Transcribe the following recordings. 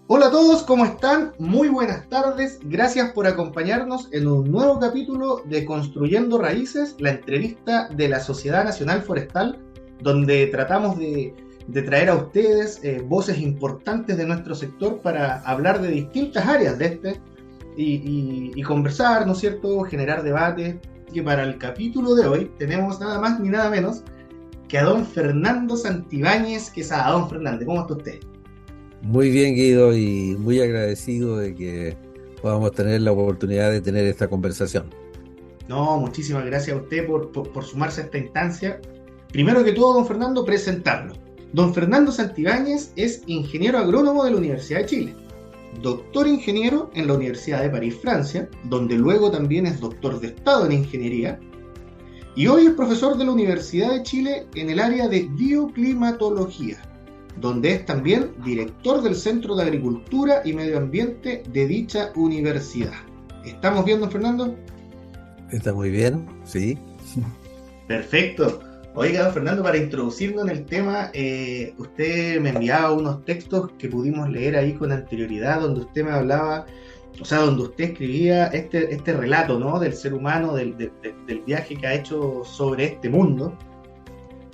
Hola a todos, ¿cómo están? Muy buenas tardes. Gracias por acompañarnos en un nuevo capítulo de Construyendo Raíces, la entrevista de la Sociedad Nacional Forestal, donde tratamos de traer a ustedes voces importantes de nuestro sector para hablar de distintas áreas de este y conversar, ¿no es cierto?, generar debates. Y para el capítulo de hoy tenemos nada más ni nada menos que a don Fernando Santibáñez Quesada. Don Fernando, ¿cómo está usted? Muy bien, Guido, y muy agradecido de que podamos tener la oportunidad de tener esta conversación. No, muchísimas gracias a usted por sumarse a esta instancia. Primero que todo, don Fernando, presentarlo. Don Fernando Santibáñez es ingeniero agrónomo de la Universidad de Chile, doctor ingeniero en la Universidad de París, Francia, donde luego también es doctor de Estado en Ingeniería, y hoy es profesor de la Universidad de Chile en el área de bioclimatología, donde es también director del Centro de Agricultura y Medio Ambiente de dicha universidad. ¿Estamos bien, don Fernando? Está muy bien, sí. Perfecto. Oiga, don Fernando, para introducirnos en el tema, usted me enviaba unos textos que pudimos leer ahí con anterioridad, donde usted me hablaba, o sea, donde usted escribía este relato, ¿no? Del ser humano, del viaje que ha hecho sobre este mundo,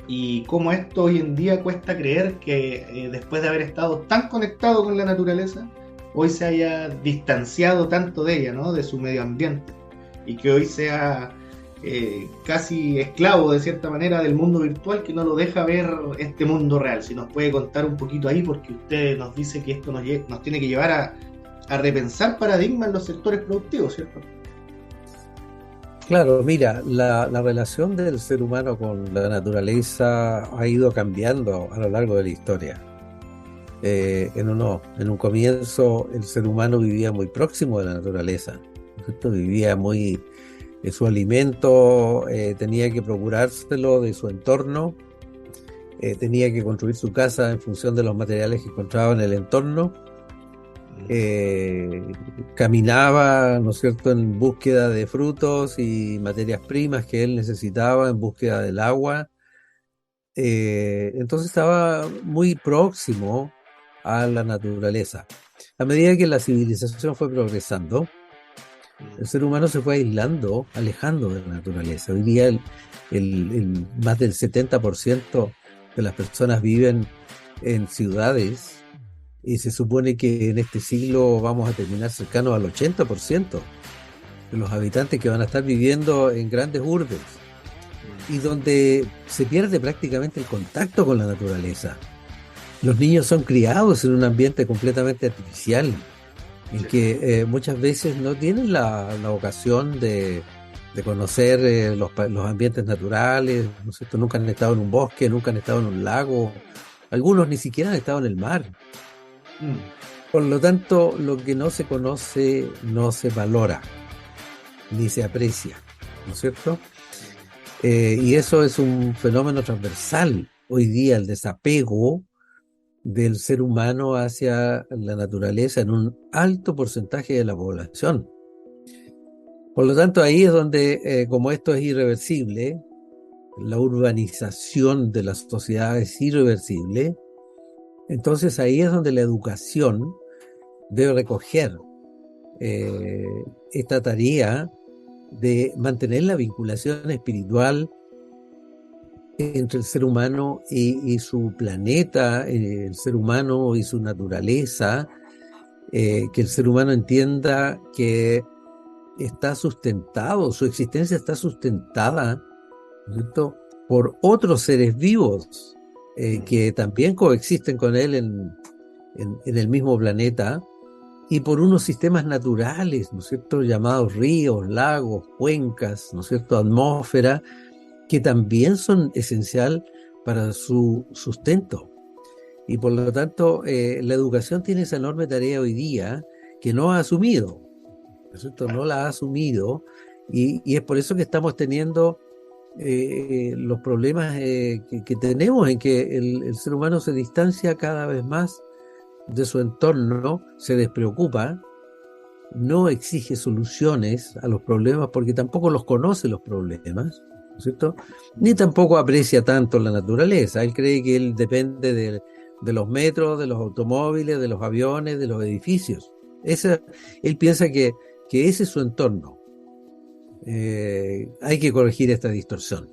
y cómo esto hoy en día cuesta creer que después de haber estado tan conectado con la naturaleza, hoy se haya distanciado tanto de ella, ¿no? De su medio ambiente, y que hoy sea casi esclavo de cierta manera del mundo virtual que no lo deja ver este mundo real. Si nos puede contar un poquito ahí, porque usted nos dice que esto nos tiene que llevar a repensar paradigmas en los sectores productivos, ¿cierto? Claro, mira, la relación del ser humano con la naturaleza ha ido cambiando a lo largo de la historia. En un comienzo el ser humano vivía muy próximo de la naturaleza, ¿no es cierto? Vivía muy, su alimento tenía que procurárselo de su entorno, tenía que construir su casa en función de los materiales que encontraba en el entorno. eh, Caminaba, ¿no es cierto?, en búsqueda de frutos y materias primas que él necesitaba, en búsqueda del agua. Entonces estaba muy próximo a la naturaleza. A medida que la civilización fue progresando, el ser humano se fue aislando, alejando de la naturaleza. Hoy día más del 70% de las personas viven en ciudades. Y se supone que en este siglo vamos a terminar cercanos al 80% de los habitantes que van a estar viviendo en grandes urbes y donde se pierde prácticamente el contacto con la naturaleza. Los niños son criados en un ambiente completamente artificial, en Sí. que muchas veces no tienen la ocasión de conocer los ambientes naturales, ¿no es cierto? Nunca han estado en un bosque, nunca han estado en un lago, algunos ni siquiera han estado en el mar. Mm. Por lo tanto, lo que no se conoce no se valora ni se aprecia, ¿no es cierto? Y eso es un fenómeno transversal hoy día, el desapego del ser humano hacia la naturaleza en un alto porcentaje de la población. Por lo tanto, ahí es donde, como esto es irreversible, la urbanización de la sociedad es irreversible, entonces ahí es donde la educación debe recoger eh, esta tarea de mantener la vinculación espiritual entre el ser humano y su planeta, el ser humano y su naturaleza, que el ser humano entienda que está sustentado, su existencia está sustentada, ¿no es cierto?, por otros seres vivos Mm. que también coexisten con él en el mismo planeta y por unos sistemas naturales, ¿no es cierto?, llamados ríos, lagos, cuencas, ¿no es cierto?, atmósfera, que también son esencial para su sustento. Y por lo tanto, la educación tiene esa enorme tarea hoy día que no ha asumido, ¿no es cierto?, no la ha asumido, y es por eso que estamos teniendo los problemas que tenemos, en que el ser humano se distancia cada vez más de su entorno, se despreocupa, no exige soluciones a los problemas porque tampoco los conoce los problemas, ¿no es cierto? Ni tampoco aprecia tanto la naturaleza. Él cree que él depende de los metros, de los automóviles, de los aviones, de los edificios. Él piensa que ese es su entorno. Hay que corregir esta distorsión.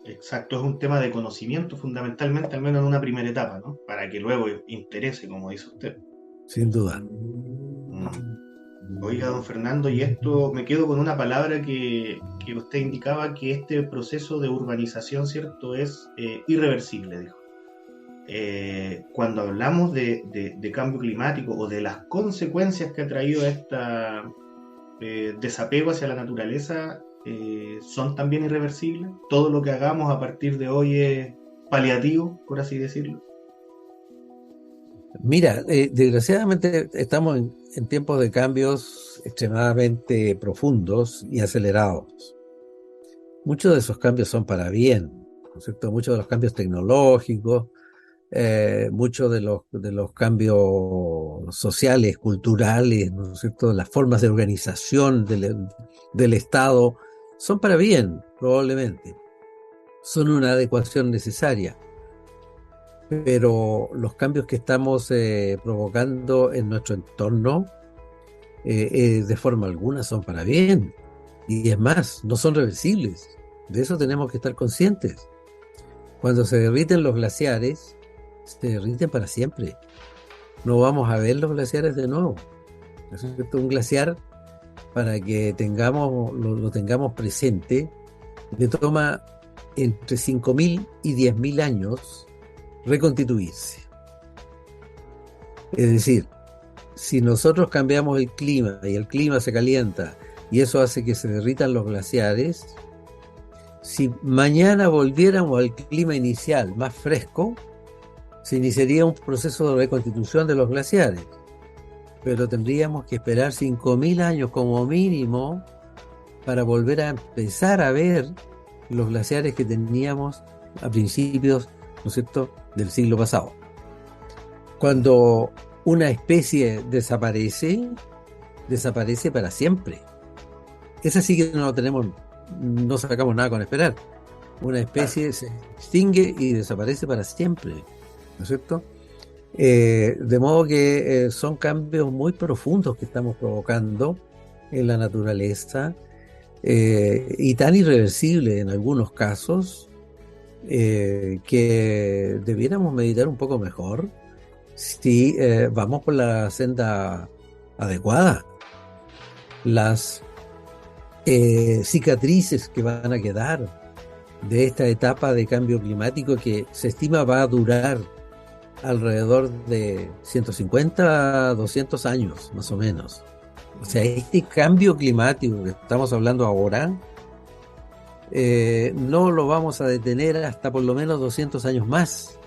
Exacto, es un tema de conocimiento fundamentalmente, al menos en una primera etapa, ¿no? Para que luego interese, como dice usted. Sin duda. Oiga, don Fernando, y esto me quedo con una palabra que usted indicaba, que este proceso de urbanización, ¿cierto?, es irreversible, dijo. Cuando hablamos de cambio climático o de las consecuencias que ha traído desapego hacia la naturaleza, son también irreversibles. Todo lo que hagamos a partir de hoy es paliativo, por así decirlo. Mira, desgraciadamente estamos en tiempos de cambios extremadamente profundos y acelerados. Muchos de esos cambios son para bien, ¿no es cierto? Muchos de los cambios tecnológicos, muchos de los cambios sociales, culturales, ¿no es cierto? Las formas de organización del Estado son para bien, probablemente. Son una adecuación necesaria. Pero los cambios que estamos provocando en nuestro entorno, de forma alguna son para bien. Y es más, no son reversibles. De eso tenemos que estar conscientes. Cuando se derriten los glaciares, se derriten para siempre. No vamos a ver los glaciares de nuevo. ¿No es cierto? Un glaciar, para que lo tengamos presente, le toma entre 5.000 y 10.000 años reconstituirse. Es decir, si nosotros cambiamos el clima y el clima se calienta y eso hace que se derritan los glaciares, si mañana volviéramos al clima inicial más fresco, se iniciaría un proceso de reconstitución de los glaciares, pero tendríamos que esperar 5.000 años como mínimo para volver a empezar a ver los glaciares que teníamos a principios, ¿no es cierto?, del siglo pasado. Cuando una especie desaparece para siempre. Esa sí que no sacamos nada con esperar. Una especie se extingue y desaparece para siempre, ¿no es cierto? De modo que son cambios muy profundos que estamos provocando en la naturaleza, y tan irreversibles en algunos casos, que debiéramos meditar un poco mejor si vamos por la senda adecuada. Las cicatrices que van a quedar de esta etapa de cambio climático, que se estima va a durar alrededor de 150 a 200 años, más o menos. O sea, este cambio climático que estamos hablando ahora, no lo vamos a detener hasta por lo menos 200 años más.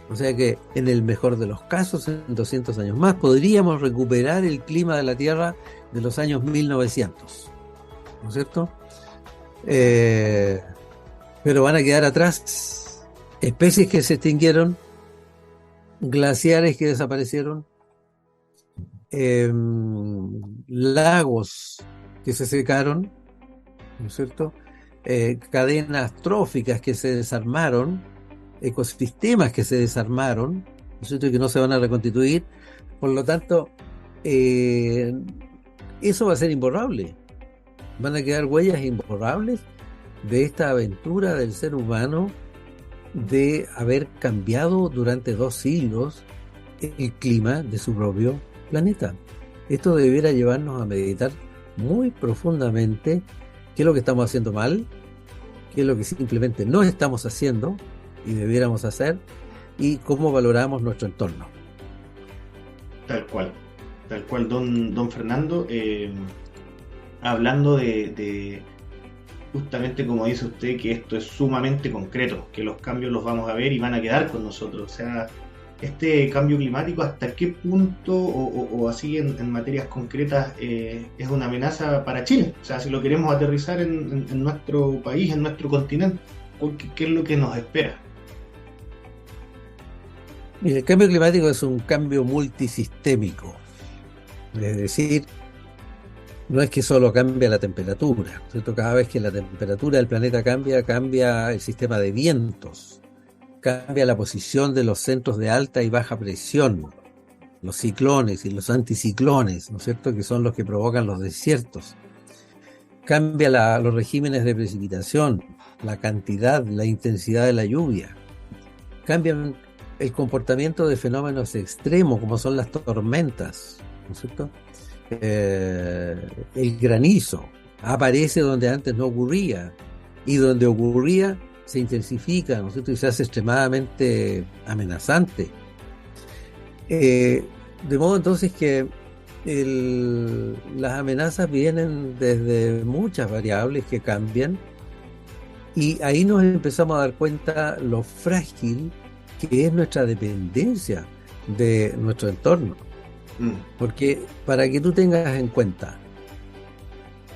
O sea que en el mejor de los casos, en 200 años más, podríamos recuperar el clima de la Tierra de los años 1900, ¿no es cierto? Pero van a quedar atrás especies que se extinguieron, glaciares que desaparecieron, lagos que se secaron, ¿no es cierto? Cadenas tróficas que se desarmaron, ecosistemas que se desarmaron, ¿no es cierto?, y que no se van a reconstituir. Por lo tanto, eso va a ser imborrable. Van a quedar huellas imborrables de esta aventura del ser humano de haber cambiado durante 2 siglos el clima de su propio planeta. Esto debiera llevarnos a meditar muy profundamente qué es lo que estamos haciendo mal, qué es lo que simplemente no estamos haciendo y debiéramos hacer, y cómo valoramos nuestro entorno. Tal cual, don Fernando. Hablando de justamente como dice usted, que esto es sumamente concreto, que los cambios los vamos a ver y van a quedar con nosotros. O sea, este cambio climático, ¿hasta qué punto, o así en materias concretas, es una amenaza para Chile? O sea, si lo queremos aterrizar en nuestro país, en nuestro continente, ¿qué es lo que nos espera? Mira, el cambio climático es un cambio multisistémico. Es decir, no es que solo cambia la temperatura, ¿cierto? Cada vez que la temperatura del planeta cambia el sistema de vientos, cambia la posición de los centros de alta y baja presión, los ciclones y los anticiclones, ¿no es cierto?, que son los que provocan los desiertos. Cambia los regímenes de precipitación, la cantidad, la intensidad de la lluvia. Cambian el comportamiento de fenómenos extremos, como son las tormentas, ¿no es cierto? El granizo aparece donde antes no ocurría, y donde ocurría se intensifica, ¿no es cierto?, y se hace extremadamente amenazante. De modo entonces que las amenazas vienen desde muchas variables que cambian, y ahí nos empezamos a dar cuenta lo frágil que es nuestra dependencia de nuestro entorno. Porque para que tú tengas en cuenta,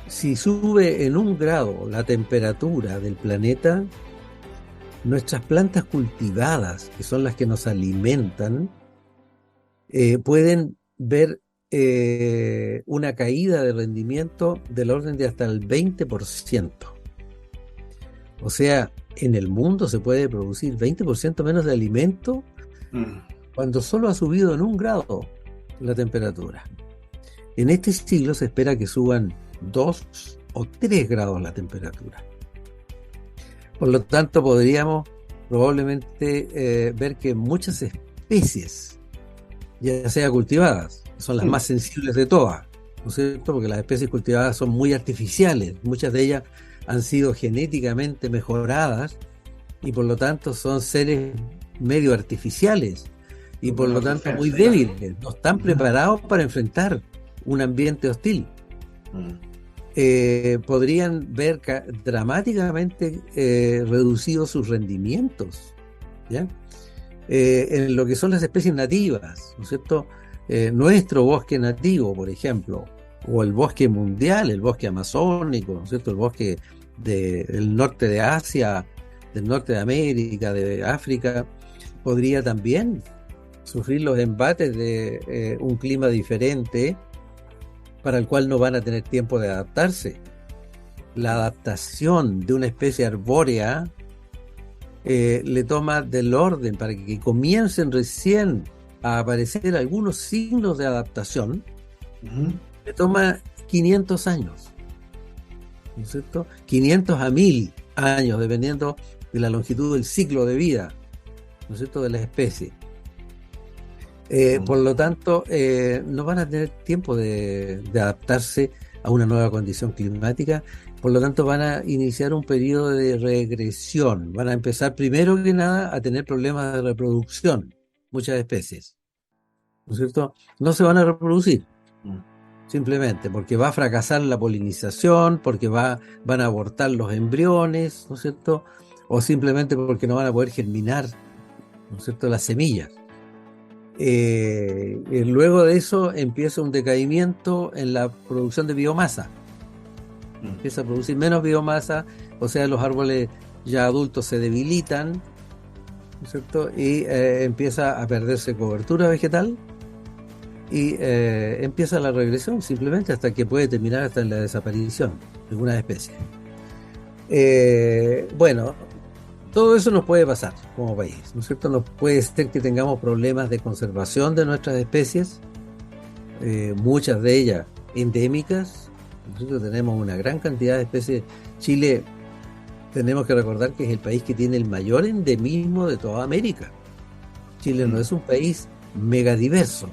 si sube en 1 grado la temperatura del planeta, nuestras plantas cultivadas, que son las que nos alimentan, pueden ver una caída de rendimiento del orden de hasta el 20%. O sea, en el mundo se puede producir 20% menos de alimento cuando solo ha subido en 1 grado la temperatura. En este siglo se espera que suban 2 o 3 grados la temperatura. Por lo tanto, podríamos probablemente ver que muchas especies, ya sea cultivadas, son las más sensibles de todas, ¿no es cierto?, porque las especies cultivadas son muy artificiales, muchas de ellas han sido genéticamente mejoradas y por lo tanto son seres medio artificiales y por lo tanto muy débiles, no están preparados para enfrentar un ambiente hostil. Podrían ver dramáticamente reducidos sus rendimientos, ¿ya? En lo que son las especies nativas, ¿no es cierto? Nuestro bosque nativo, por ejemplo, o el bosque mundial, el bosque amazónico, ¿no es cierto?, el bosque del norte de Asia, del norte de América, de África, podría también sufrir los embates de un clima diferente para el cual no van a tener tiempo de adaptarse. La adaptación de una especie arbórea le toma del orden para que comiencen recién a aparecer algunos signos de adaptación, le toma 500 años, ¿no es cierto? 500 a 1000 años, dependiendo de la longitud del ciclo de vida, ¿no es cierto?, de la especie. Por lo tanto, no van a tener tiempo de adaptarse a una nueva condición climática, por lo tanto van a iniciar un periodo de regresión, van a empezar primero que nada a tener problemas de reproducción, muchas especies, ¿no es cierto? No se van a reproducir, simplemente porque va a fracasar la polinización, porque van a abortar los embriones, ¿no es cierto? O simplemente porque no van a poder germinar, ¿no es cierto?, las semillas. Luego de eso empieza un decaimiento en la producción de biomasa. Empieza a producir menos biomasa, o sea, los árboles ya adultos se debilitan, ¿no es cierto? Y empieza a perderse cobertura vegetal y empieza la regresión simplemente hasta que puede terminar hasta en la desaparición de algunas especies. Bueno, todo eso nos puede pasar como país, ¿no es cierto? Nos puede ser que tengamos problemas de conservación de nuestras especies, muchas de ellas endémicas. Nosotros tenemos una gran cantidad de especies. Chile, tenemos que recordar que es el país que tiene el mayor endemismo de toda América. Chile no es un país megadiverso,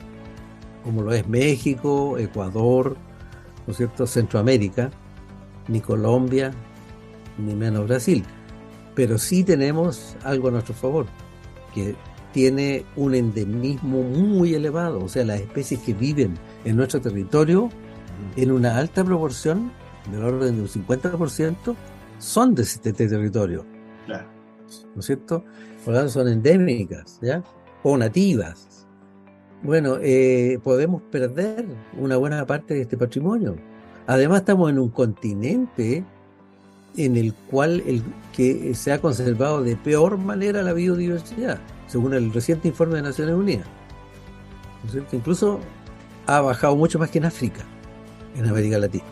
como lo es México, Ecuador, ¿no es cierto?, Centroamérica, ni Colombia, ni menos Brasil. Pero sí tenemos algo a nuestro favor, que tiene un endemismo muy elevado, o sea, las especies que viven en nuestro territorio, en una alta proporción, del orden de un 50%, son de este territorio. Claro. ¿No es cierto? Por lo tanto, son endémicas, ¿ya? O nativas. Bueno, podemos perder una buena parte de este patrimonio. Además, estamos en un continente en el cual que se ha conservado de peor manera la biodiversidad, según el reciente informe de Naciones Unidas, ¿no es cierto? Incluso ha bajado mucho más que en África, en América Latina.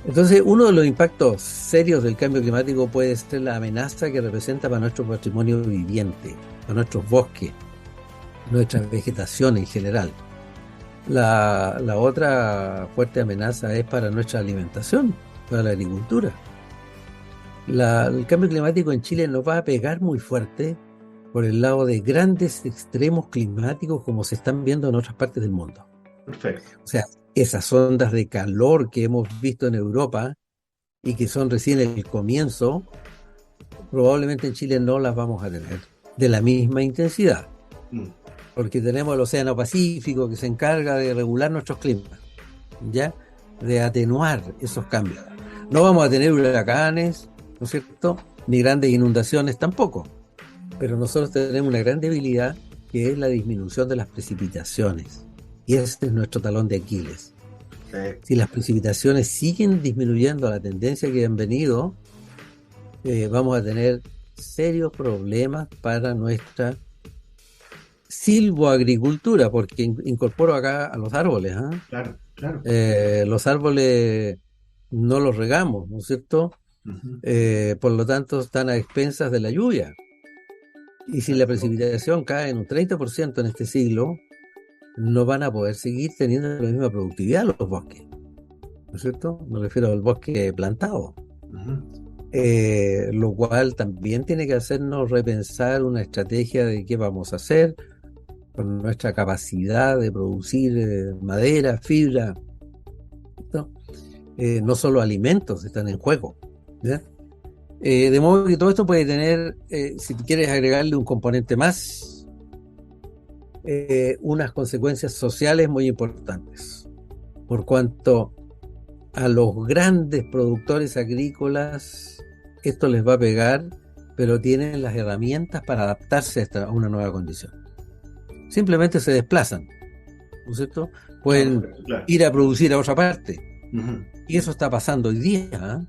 Entonces, uno de los impactos serios del cambio climático puede ser la amenaza que representa para nuestro patrimonio viviente, para nuestros bosques, nuestra vegetación en general. La otra fuerte amenaza es para nuestra alimentación, para la agricultura. El cambio climático en Chile nos va a pegar muy fuerte por el lado de grandes extremos climáticos como se están viendo en otras partes del mundo. Perfecto. O sea, esas ondas de calor que hemos visto en Europa y que son recién el comienzo, probablemente en Chile no las vamos a tener de la misma intensidad, porque tenemos el Océano Pacífico que se encarga de regular nuestros climas, ¿ya? De atenuar esos cambios. No vamos a tener huracanes, ¿no es cierto? Ni grandes inundaciones tampoco, pero nosotros tenemos una gran debilidad que es la disminución de las precipitaciones, y ese es nuestro talón de Aquiles. Si las precipitaciones siguen disminuyendo a la tendencia que han venido, vamos a tener serios problemas para nuestra silvoagricultura, porque incorporo acá a los árboles. Claro, claro. Los árboles no los regamos, ¿no es cierto? Por lo tanto, están a expensas de la lluvia. Y si la precipitación cae en un 30% en este siglo, no van a poder seguir teniendo la misma productividad los bosques, ¿no es cierto? Me refiero al bosque plantado. Lo cual también tiene que hacernos repensar una estrategia de qué vamos a hacer con nuestra capacidad de producir madera, fibra, ¿no? No solo alimentos están en juego, ¿ya? De modo que todo esto puede tener, si quieres agregarle un componente más, unas consecuencias sociales muy importantes, por cuanto a los grandes productores agrícolas esto les va a pegar, pero tienen las herramientas para adaptarse a una nueva condición. Simplemente se desplazan, ¿no es cierto? Pueden ir a producir a otra parte. Y eso está pasando hoy día, ¿eh?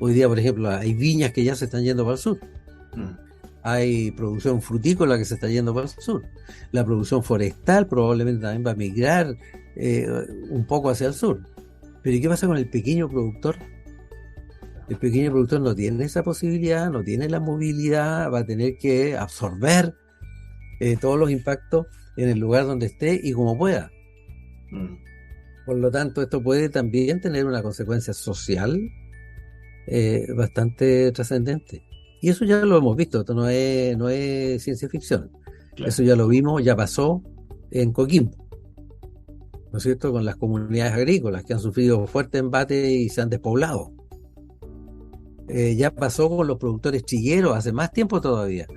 Hoy día, por ejemplo, hay viñas que ya se están yendo para el sur. Hay producción frutícola que se está yendo para el sur. La producción forestal probablemente también va a migrar un poco hacia el sur. Pero ¿y qué pasa con el pequeño productor? El pequeño productor no tiene esa posibilidad, no tiene la movilidad, va a tener que absorber todos los impactos en el lugar donde esté y como pueda. Por lo tanto, esto puede también tener una consecuencia social bastante trascendente. Y eso ya lo hemos visto, esto no es ciencia ficción. Claro. Eso ya lo vimos, ya pasó en Coquimbo, ¿no es cierto? Con las comunidades agrícolas que han sufrido fuerte embate y se han despoblado. Ya pasó con los productores trigueros hace más tiempo todavía,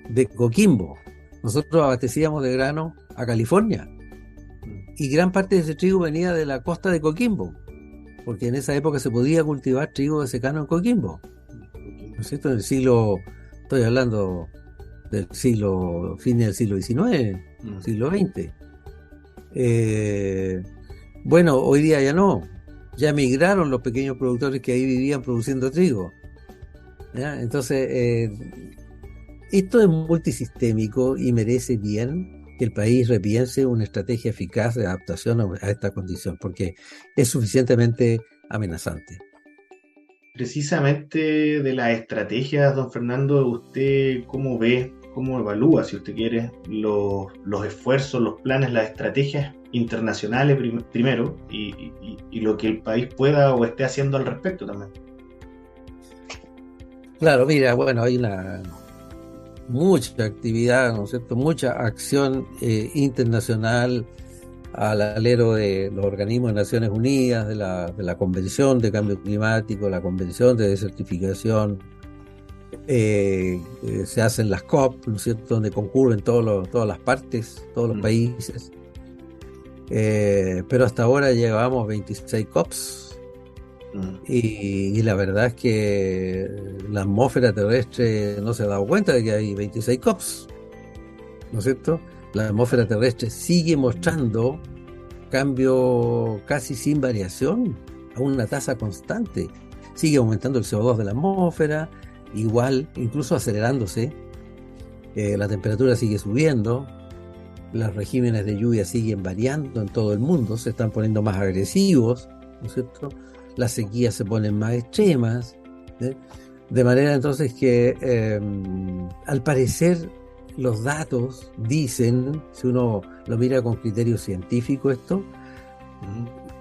de Coquimbo. Nosotros abastecíamos de grano a California y gran parte de ese trigo venía de la costa de Coquimbo, porque en esa época se podía cultivar trigo de secano en Coquimbo, ¿no es cierto? En el siglo, estoy hablando del siglo, fin del siglo XIX, siglo XX. Bueno, hoy día ya no, ya migraron los pequeños productores que ahí vivían produciendo trigo, ¿ya? Entonces, esto es multisistémico y merece bien que el país repiense una estrategia eficaz de adaptación a esta condición, porque es suficientemente amenazante. Precisamente de las estrategias, don Fernando, ¿usted cómo ve, cómo evalúa, si usted quiere, los esfuerzos, los planes, las estrategias internacionales primero y lo que el país pueda o esté haciendo al respecto también? Claro, mira, bueno, hay mucha actividad, ¿no es cierto? Mucha acción internacional al alero de los organismos de Naciones Unidas, de la Convención de Cambio Climático, la Convención de Desertificación. Se hacen las COP, ¿no es cierto?, donde concurren todas las partes, todos los países. Pero hasta ahora llevamos 26 COPs. Y la verdad es que la atmósfera terrestre no se ha dado cuenta de que hay 26 COPs, ¿no es cierto? La atmósfera terrestre sigue mostrando cambio casi sin variación, a una tasa constante. Sigue aumentando el CO2 de la atmósfera, igual, incluso acelerándose. La temperatura sigue subiendo, los regímenes de lluvia siguen variando en todo el mundo, se están poniendo más agresivos, ¿no es cierto? las sequías se ponen más extremas, ¿eh? De manera entonces que al parecer los datos dicen, si uno lo mira con criterio científico esto,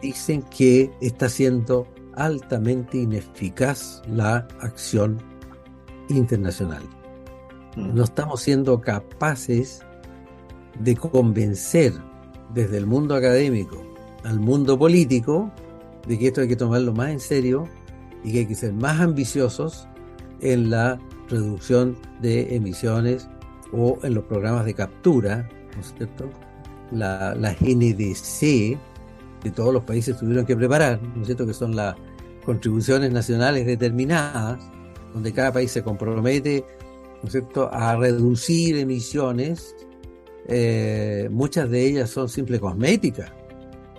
dicen que está siendo altamente ineficaz la acción internacional. No estamos siendo capaces de convencer desde el mundo académico al mundo político de que esto hay que tomarlo más en serio y que hay que ser más ambiciosos en la reducción de emisiones o en los programas de captura, ¿no es cierto? La NDC de todos los países tuvieron que preparar, ¿no es cierto? Que son las contribuciones nacionales determinadas, donde cada país se compromete, ¿no es cierto?, a reducir emisiones. Muchas de ellas son simple cosmética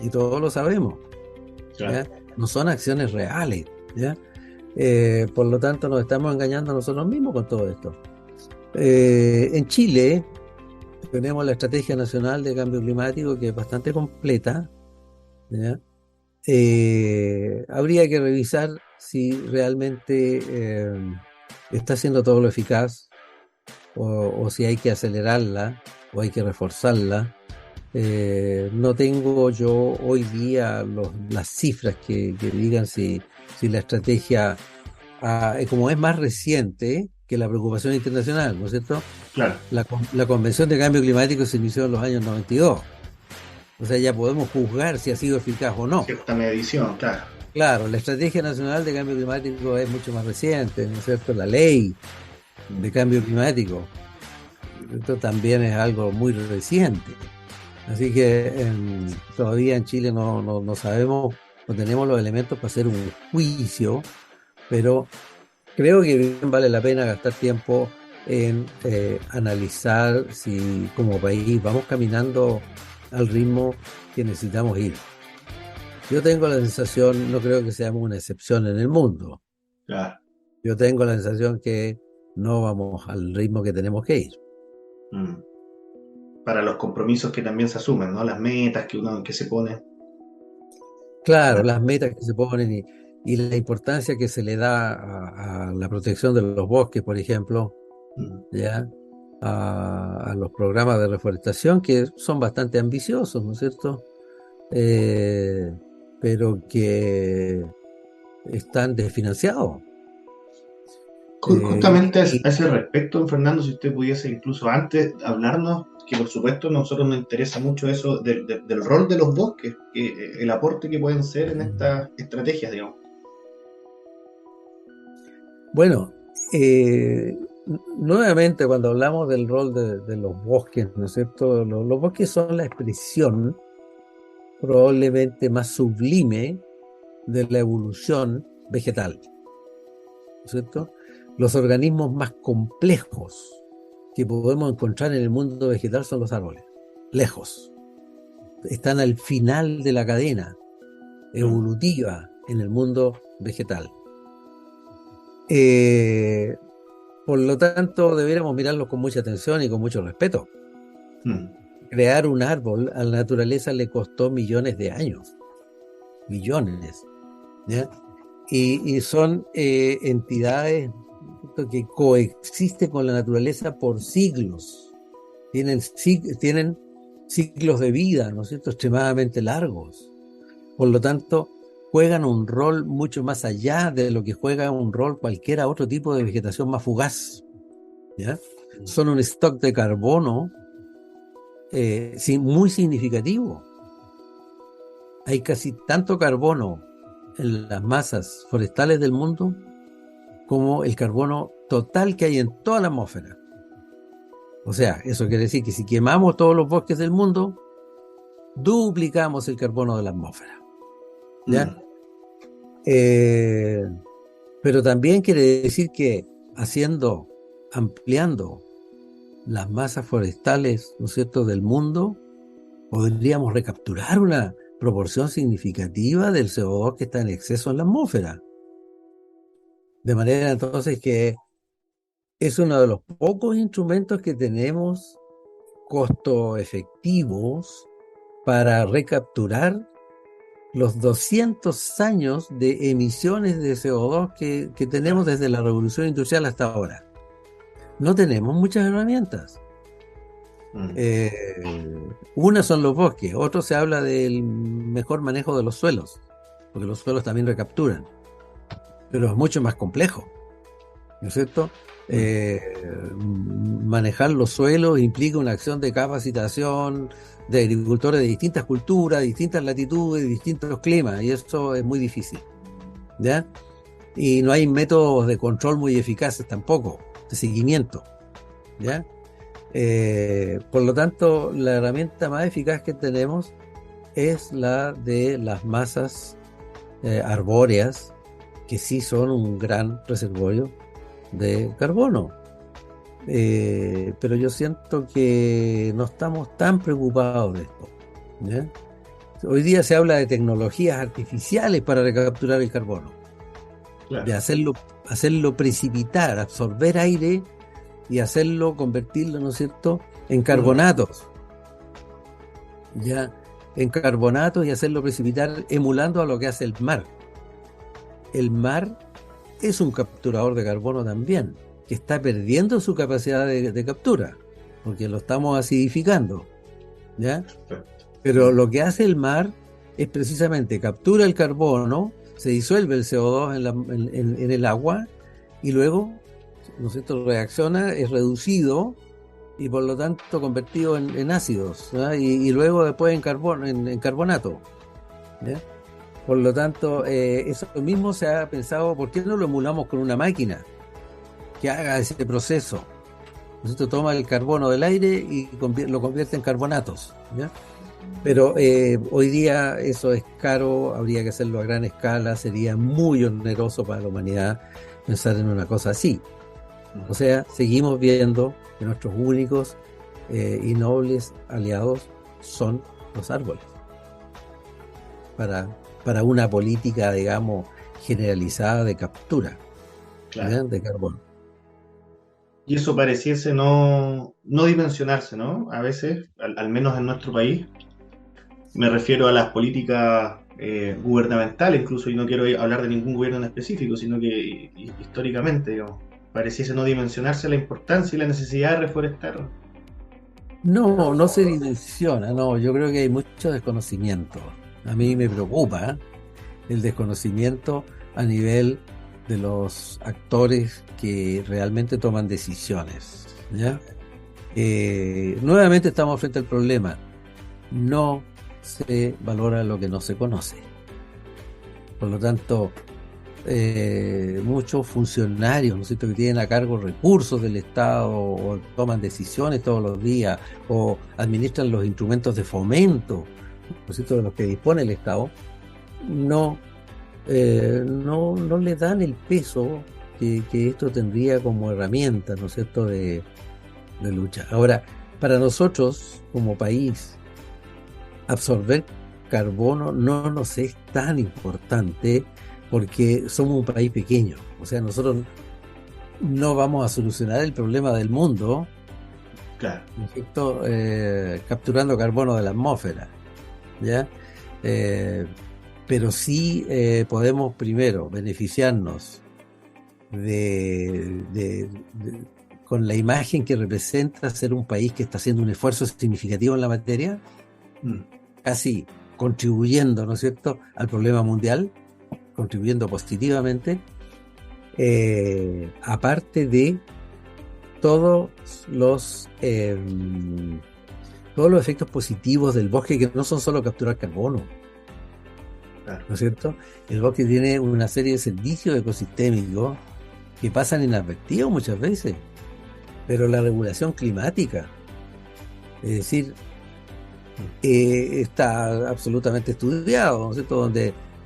y todos lo sabemos, Claro. ¿ya? No son acciones reales, ¿ya? Por lo tanto nos estamos engañando a nosotros mismos con todo esto. En Chile tenemos la Estrategia Nacional de Cambio Climático, que es bastante completa, ¿ya? Habría que revisar si realmente está haciendo todo lo eficaz o si hay que acelerarla o hay que reforzarla. No tengo yo hoy día las cifras que digan si la estrategia, como es más reciente que la preocupación internacional, ¿no es cierto? Claro. La Convención de Cambio Climático se inició en los años 92. O sea, ya podemos juzgar si ha sido eficaz o no. Cierta medición, claro. Claro, la Estrategia Nacional de Cambio Climático es mucho más reciente, ¿no es cierto? La Ley de Cambio Climático, esto también es algo muy reciente. Así que todavía en Chile no sabemos, no tenemos los elementos para hacer un juicio, pero creo que bien vale la pena gastar tiempo en analizar si como país vamos caminando al ritmo que necesitamos ir. Yo tengo la sensación, no creo que seamos una excepción en el mundo. Claro. Yo tengo la sensación que no vamos al ritmo que tenemos que ir. Para los compromisos que también se asumen, ¿no? Las metas que se pone. Claro, las metas que se ponen y la importancia que se le da a la protección de los bosques, por ejemplo, ¿ya? A los programas de reforestación que son bastante ambiciosos, ¿no es cierto? Pero que están desfinanciados. Justamente a ese respecto, don Fernando, si usted pudiese incluso antes hablarnos, que por supuesto a nosotros nos interesa mucho eso del rol de los bosques, el aporte que pueden ser en estas estrategias, digamos. Bueno, nuevamente cuando hablamos del rol de los bosques, ¿no es cierto? Los bosques son la expresión probablemente más sublime de la evolución vegetal, ¿no es cierto? Los organismos más complejos que podemos encontrar en el mundo vegetal son los árboles, lejos. Están al final de la cadena evolutiva en el mundo vegetal. Por lo tanto, deberíamos mirarlos con mucha atención y con mucho respeto. Crear un árbol a la naturaleza le costó millones de años. Millones. ¿Ya? Y son entidades que coexisten con la naturaleza por siglos. Tienen ciclos de vida, ¿no es cierto?, extremadamente largos. Por lo tanto, juegan un rol mucho más allá de lo que juega un rol cualquier otro tipo de vegetación más fugaz, ¿ya? Son un stock de carbono muy significativo. Hay casi tanto carbono en las masas forestales del mundo como el carbono total que hay en toda la atmósfera. O sea, eso quiere decir que si quemamos todos los bosques del mundo, duplicamos el carbono de la atmósfera, ¿ya? Pero también quiere decir que ampliando las masas forestales, ¿no es cierto?, del mundo, podríamos recapturar una proporción significativa del CO2 que está en exceso en la atmósfera. De manera entonces que es uno de los pocos instrumentos que tenemos costo efectivos para recapturar los 200 años de emisiones de CO2 que tenemos desde la revolución industrial hasta ahora. No tenemos muchas herramientas. Una son los bosques, otro se habla del mejor manejo de los suelos, porque los suelos también recapturan, pero es mucho más complejo, ¿no es cierto? Manejar los suelos implica una acción de capacitación de agricultores de distintas culturas, distintas latitudes, distintos climas, y eso es muy difícil, ¿ya? Y no hay métodos de control muy eficaces tampoco, de seguimiento, ¿ya? Por lo tanto, la herramienta más eficaz que tenemos es la de las masas arbóreas, que sí son un gran reservorio de carbono. Pero yo siento que no estamos tan preocupados de esto, ¿ya? Hoy día se habla de tecnologías artificiales para recapturar el carbono, Claro. de hacerlo precipitar, absorber aire y hacerlo, convertirlo, ¿no es cierto?, en carbonatos, ya, en carbonatos, y hacerlo precipitar emulando a lo que hace el mar. El mar es un capturador de carbono también, que está perdiendo su capacidad de captura, porque lo estamos acidificando, ¿ya? Perfecto. Pero lo que hace el mar es precisamente captura el carbono, se disuelve el CO2 en el agua, y luego, ¿no es cierto?, reacciona, es reducido y por lo tanto convertido en ácidos, ¿ya? Y luego después en carbonato, ¿ya? Por lo tanto, eso mismo se ha pensado, ¿por qué no lo emulamos con una máquina que haga ese proceso? ¿No es cierto? Toma el carbono del aire y lo convierte en carbonatos, ¿ya? Pero hoy día eso es caro, habría que hacerlo a gran escala, sería muy oneroso para la humanidad pensar en una cosa así. O sea, seguimos viendo que nuestros únicos y nobles aliados son los árboles para una política, digamos, generalizada de captura, Claro. ¿ya?, de carbono. Y eso pareciese no dimensionarse, ¿no? A veces, al menos en nuestro país, me refiero a las políticas gubernamentales, incluso, y no quiero hablar de ningún gobierno en específico, sino que históricamente, digamos, pareciese no dimensionarse la importancia y la necesidad de reforestar. No, no se dimensiona, no, yo creo que hay mucho desconocimiento. A mí me preocupa el desconocimiento a nivel de los actores que realmente toman decisiones, ¿ya? Nuevamente estamos frente al problema. No se valora lo que no se conoce. Por lo tanto, muchos funcionarios, ¿no es cierto?, que tienen a cargo recursos del Estado o toman decisiones todos los días o administran los instrumentos de fomento, ¿no es cierto?, de los que dispone el Estado, no le dan el peso que esto tendría como herramienta, ¿no es cierto?, de lucha. Ahora, para nosotros como país, absorber carbono no nos es tan importante porque somos un país pequeño. O sea, nosotros no vamos a solucionar el problema del mundo, Claro. ¿no es cierto?, capturando carbono de la atmósfera, ¿ya? Pero sí podemos primero beneficiarnos con la imagen que representa ser un país que está haciendo un esfuerzo significativo en la materia, casi contribuyendo, ¿no es cierto?, al problema mundial, contribuyendo positivamente, aparte de todos los efectos positivos del bosque, que no son solo capturar carbono, Claro. ¿no es cierto? El bosque tiene una serie de servicios ecosistémicos que pasan inadvertidos muchas veces, pero la regulación climática, es decir, está absolutamente estudiado, ¿no es cierto?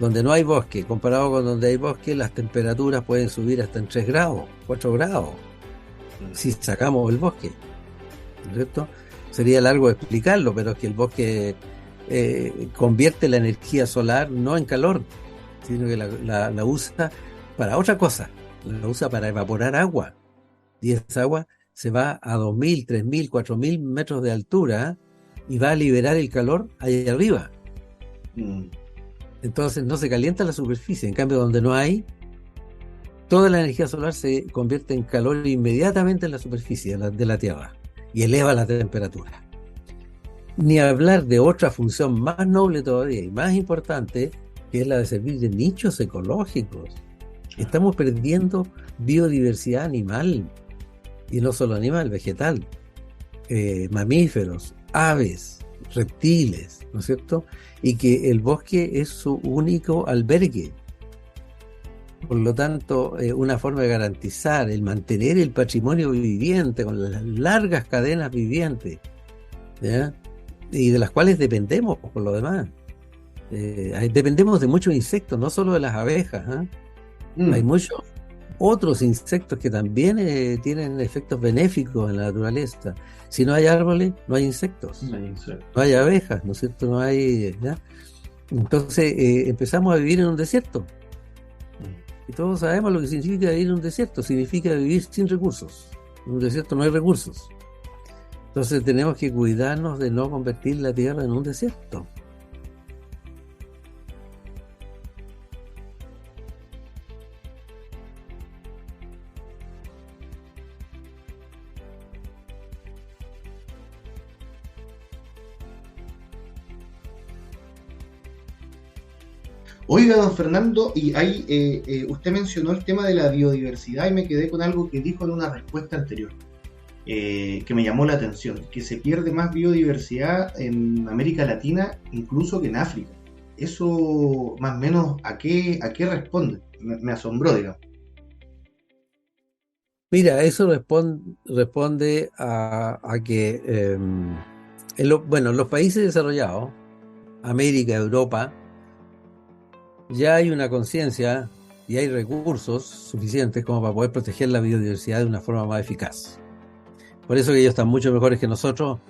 Donde no hay bosque, comparado con donde hay bosque, las temperaturas pueden subir hasta en 3 grados, 4 grados, si sacamos el bosque, ¿no es cierto? Sería largo explicarlo, pero es que el bosque convierte la energía solar no en calor, sino que la usa para otra cosa, la usa para evaporar agua, y esa agua se va a 2.000, 3.000, 4.000 metros de altura y va a liberar el calor allá arriba. Entonces no se calienta la superficie. En cambio, donde no hay, toda la energía solar se convierte en calor inmediatamente en la superficie de la Tierra y eleva la temperatura. Ni hablar de otra función más noble todavía y más importante, que es la de servir de nichos ecológicos. Estamos perdiendo biodiversidad animal, y no solo animal, vegetal, mamíferos, aves, reptiles, ¿no es cierto? Y que el bosque es su único albergue. Por lo tanto, una forma de garantizar el mantener el patrimonio viviente con las largas cadenas vivientes, ¿ya? Y de las cuales dependemos por lo demás. Dependemos de muchos insectos, no solo de las abejas, ¿eh? Hay muchos otros insectos que también tienen efectos benéficos en la naturaleza. Si no hay árboles, no hay insectos, no hay abejas, ¿no es cierto? No hay, ¿ya? Entonces empezamos a vivir en un desierto. Y todos sabemos lo que significa vivir en un desierto. Significa vivir sin recursos. En un desierto no hay recursos. Entonces tenemos que cuidarnos de no convertir la tierra en un desierto. Oiga, don Fernando, y ahí usted mencionó el tema de la biodiversidad y me quedé con algo que dijo en una respuesta anterior, que me llamó la atención, que se pierde más biodiversidad en América Latina incluso que en África. Eso más o menos a qué responde. Me asombró, digamos. Mira, eso responde a que, bueno, en los países desarrollados, América, Europa, ya hay una conciencia y hay recursos suficientes como para poder proteger la biodiversidad de una forma más eficaz. Por eso que ellos están mucho mejores que nosotros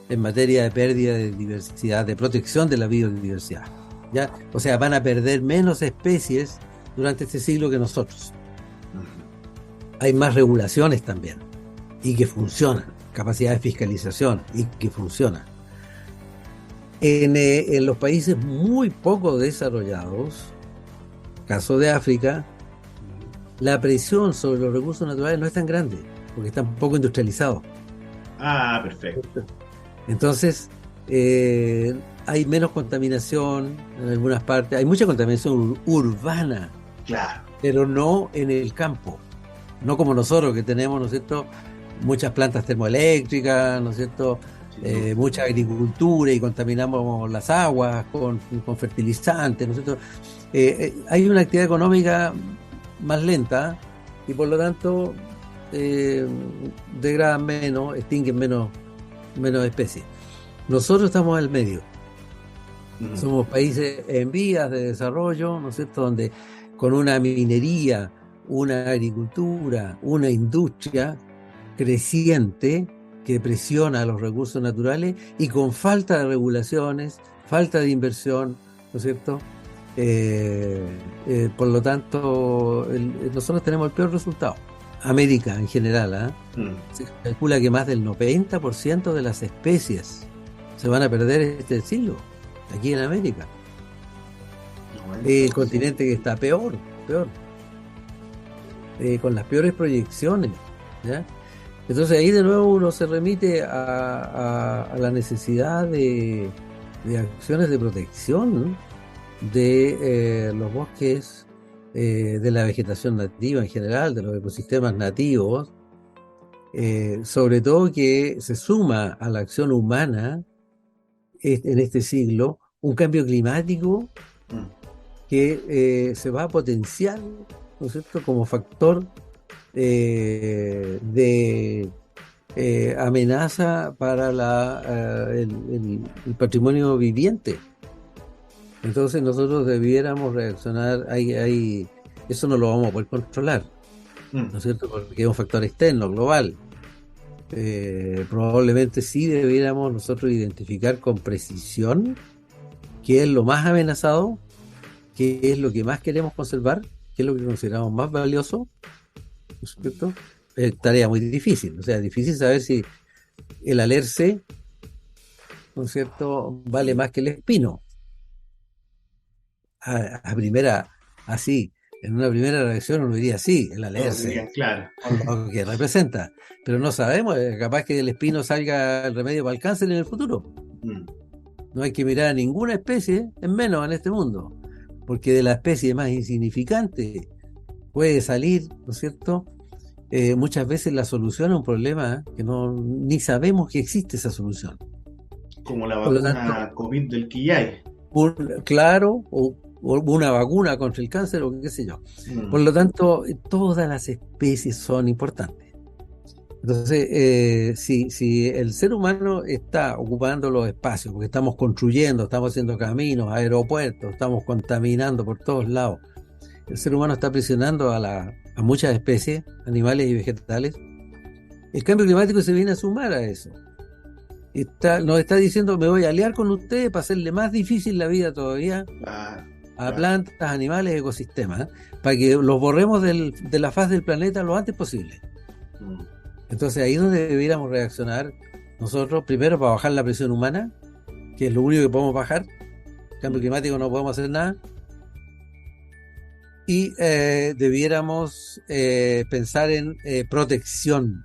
en materia de pérdida de diversidad, de protección de la biodiversidad, ¿ya? O sea, van a perder menos especies durante este siglo que nosotros. Hay más regulaciones también y que funcionan, capacidad de fiscalización y que funcionan. En los países muy poco desarrollados, caso de África, la presión sobre los recursos naturales no es tan grande, porque están poco industrializados. Ah, perfecto. Entonces, hay menos contaminación en algunas partes, hay mucha contaminación urbana, Claro. pero no en el campo, no como nosotros que tenemos, ¿no es cierto?, muchas plantas termoeléctricas, ¿no es cierto?, mucha agricultura y contaminamos las aguas con fertilizantes, ¿no es cierto? Hay una actividad económica más lenta y por lo tanto degradan menos, extinguen menos especies. Nosotros estamos al medio. Somos países en vías de desarrollo, ¿no es cierto?, donde con una minería, una agricultura, una industria creciente que presiona a los recursos naturales y con falta de regulaciones, falta de inversión, ¿no es cierto? Por lo tanto, nosotros tenemos el peor resultado. América en general, se calcula que más del 90% de las especies se van a perder este siglo, aquí en América. El continente que está peor, con las peores proyecciones, ¿ya? Entonces ahí de nuevo uno se remite a la necesidad de acciones de protección de los bosques, de la vegetación nativa en general, de los ecosistemas nativos, sobre todo que se suma a la acción humana en este siglo un cambio climático que se va a potenciar, ¿no es cierto?, como factor de amenaza para el patrimonio viviente. Entonces nosotros debiéramos reaccionar, eso no lo vamos a poder controlar, ¿no es cierto?, porque es un factor externo, global. Probablemente sí debiéramos nosotros identificar con precisión qué es lo más amenazado, qué es lo que más queremos conservar, qué es lo que consideramos más valioso, ¿no es cierto? Tarea muy difícil, o sea, difícil saber si el alerce, ¿no es cierto?, vale más que el espino. a primera, así, en una primera reacción uno diría sí, el Todos alerce, dirían, claro. con lo que representa, pero no sabemos, capaz que del espino salga el remedio para el cáncer en el futuro. Mm. No hay que mirar a ninguna especie, en menos en este mundo, porque de la especie más insignificante puede salir, ¿no es cierto? Muchas veces la solución a un problema que no ni sabemos que existe esa solución. Como la Por lo tanto, vacuna COVID del Quillay. claro, o una vacuna contra el cáncer o qué sé yo. Por Mm. lo tanto, todas las especies son importantes. Entonces, si el ser humano está ocupando los espacios, porque estamos construyendo, estamos haciendo caminos, aeropuertos, estamos contaminando por todos lados, el ser humano está presionando a muchas especies, animales y vegetales. El cambio climático se viene a sumar a eso. Nos está diciendo, me voy a aliar con ustedes para hacerle más difícil la vida todavía Ah, a claro. plantas, animales, ecosistemas, para que los borremos de la faz del planeta lo antes posible. Mm. Entonces ahí es donde debiéramos reaccionar nosotros, primero para bajar la presión humana, que es lo único que podemos bajar. Cambio Mm. climático no podemos hacer nada. Y debiéramos pensar en protección.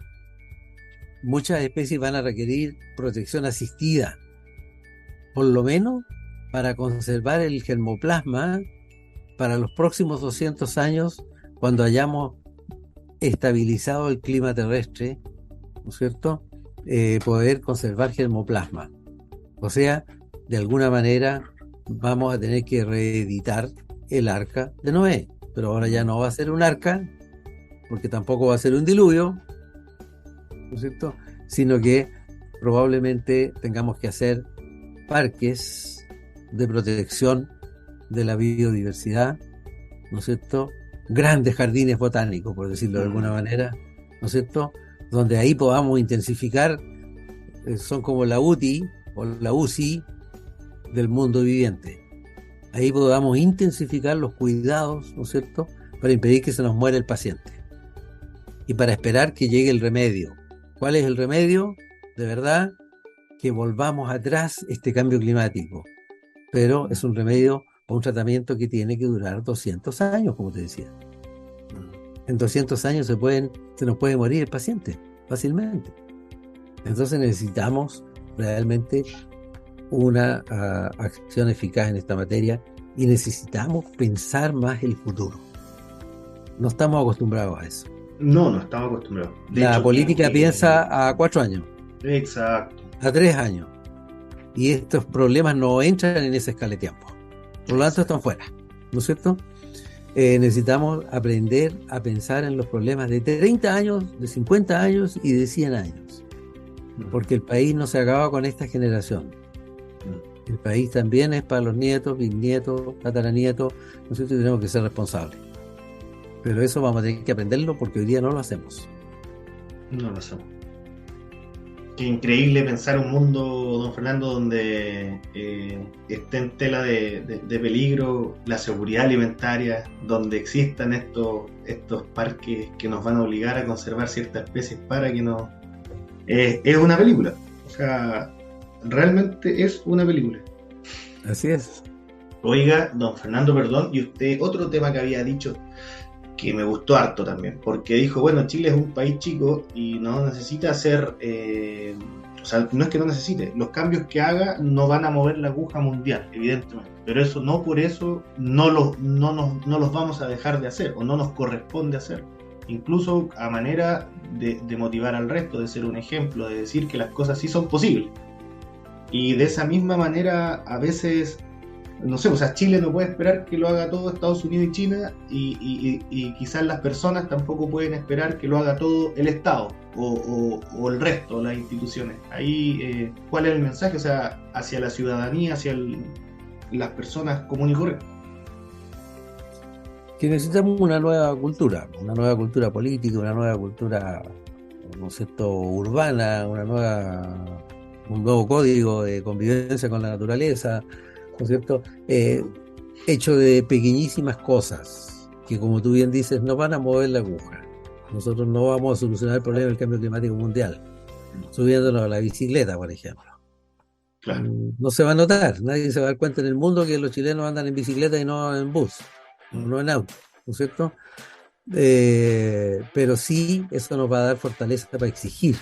Muchas especies van a requerir protección asistida, por lo menos para conservar el germoplasma para los próximos 200 años, cuando hayamos estabilizado el clima terrestre, ¿no es cierto? Poder conservar germoplasma. O sea, de alguna manera vamos a tener que reeditar el arca de Noé, pero ahora ya no va a ser un arca, porque tampoco va a ser un diluvio, ¿no es cierto? Sino que probablemente tengamos que hacer parques de protección de la biodiversidad, ¿no es cierto? Grandes jardines botánicos, por decirlo de alguna Mm. manera, ¿no es cierto? Donde ahí podamos intensificar, son como la UTI o la UCI del mundo viviente. Ahí podamos intensificar los cuidados, ¿no es cierto?, para impedir que se nos muera el paciente y para esperar que llegue el remedio. ¿Cuál es el remedio? De verdad, que volvamos atrás este cambio climático, pero es un remedio o un tratamiento que tiene que durar 200 años, como te decía. En 200 años se nos puede morir el paciente fácilmente. Entonces necesitamos realmente una acción eficaz en esta materia y necesitamos pensar más el futuro. No estamos acostumbrados a eso. No, no estamos acostumbrados. De La hecho, como política que... piensa a 4 años, Exacto. a 3 años, y estos problemas no entran en esa escala de tiempo. Por lo tanto, están fuera, ¿no es cierto? Necesitamos aprender a pensar en los problemas de 30 años, de 50 años y de 100 años, porque el país no se acaba con esta generación. El país también es para los nietos, bisnietos, tataranietos, ¿no es cierto? Y tenemos que ser responsables. Pero eso vamos a tener que aprenderlo porque hoy día no lo hacemos. No lo sabemos. Qué increíble pensar un mundo, don Fernando, donde esté en tela de peligro la seguridad alimentaria, donde existan estos parques que nos van a obligar a conservar ciertas especies para que no... es una película. O sea, realmente es una película. Así es. Oiga, don Fernando, perdón, y usted, otro tema que había dicho que me gustó harto también, porque dijo, bueno, Chile es un país chico y no necesita hacer, o sea, no es que no necesite, los cambios que haga no van a mover la aguja mundial, evidentemente, pero eso no por eso no los vamos a dejar de hacer, o no nos corresponde hacer, incluso a manera de motivar al resto, de ser un ejemplo, de decir que las cosas sí son posibles. Y de esa misma manera, a veces, no sé, o sea, Chile no puede esperar que lo haga todo Estados Unidos y China, y quizás las personas tampoco pueden esperar que lo haga todo el Estado o el resto, las instituciones. Ahí, ¿cuál es el mensaje? O sea, hacia la ciudadanía, hacia las personas comunes y corrientes. Que necesitamos una nueva cultura política, una nueva cultura, ¿no es cierto?, urbana, un nuevo código de convivencia con la naturaleza, ¿no es cierto?, hecho de pequeñísimas cosas que, como tú bien dices, no van a mover la aguja. Nosotros no vamos a solucionar el problema del cambio climático mundial subiéndonos a la bicicleta, por ejemplo. claro. No se va a notar, nadie se va a dar cuenta en el mundo que los chilenos andan en bicicleta y no en bus, no en auto, ¿no es cierto? Pero sí, eso nos va a dar fortaleza para exigir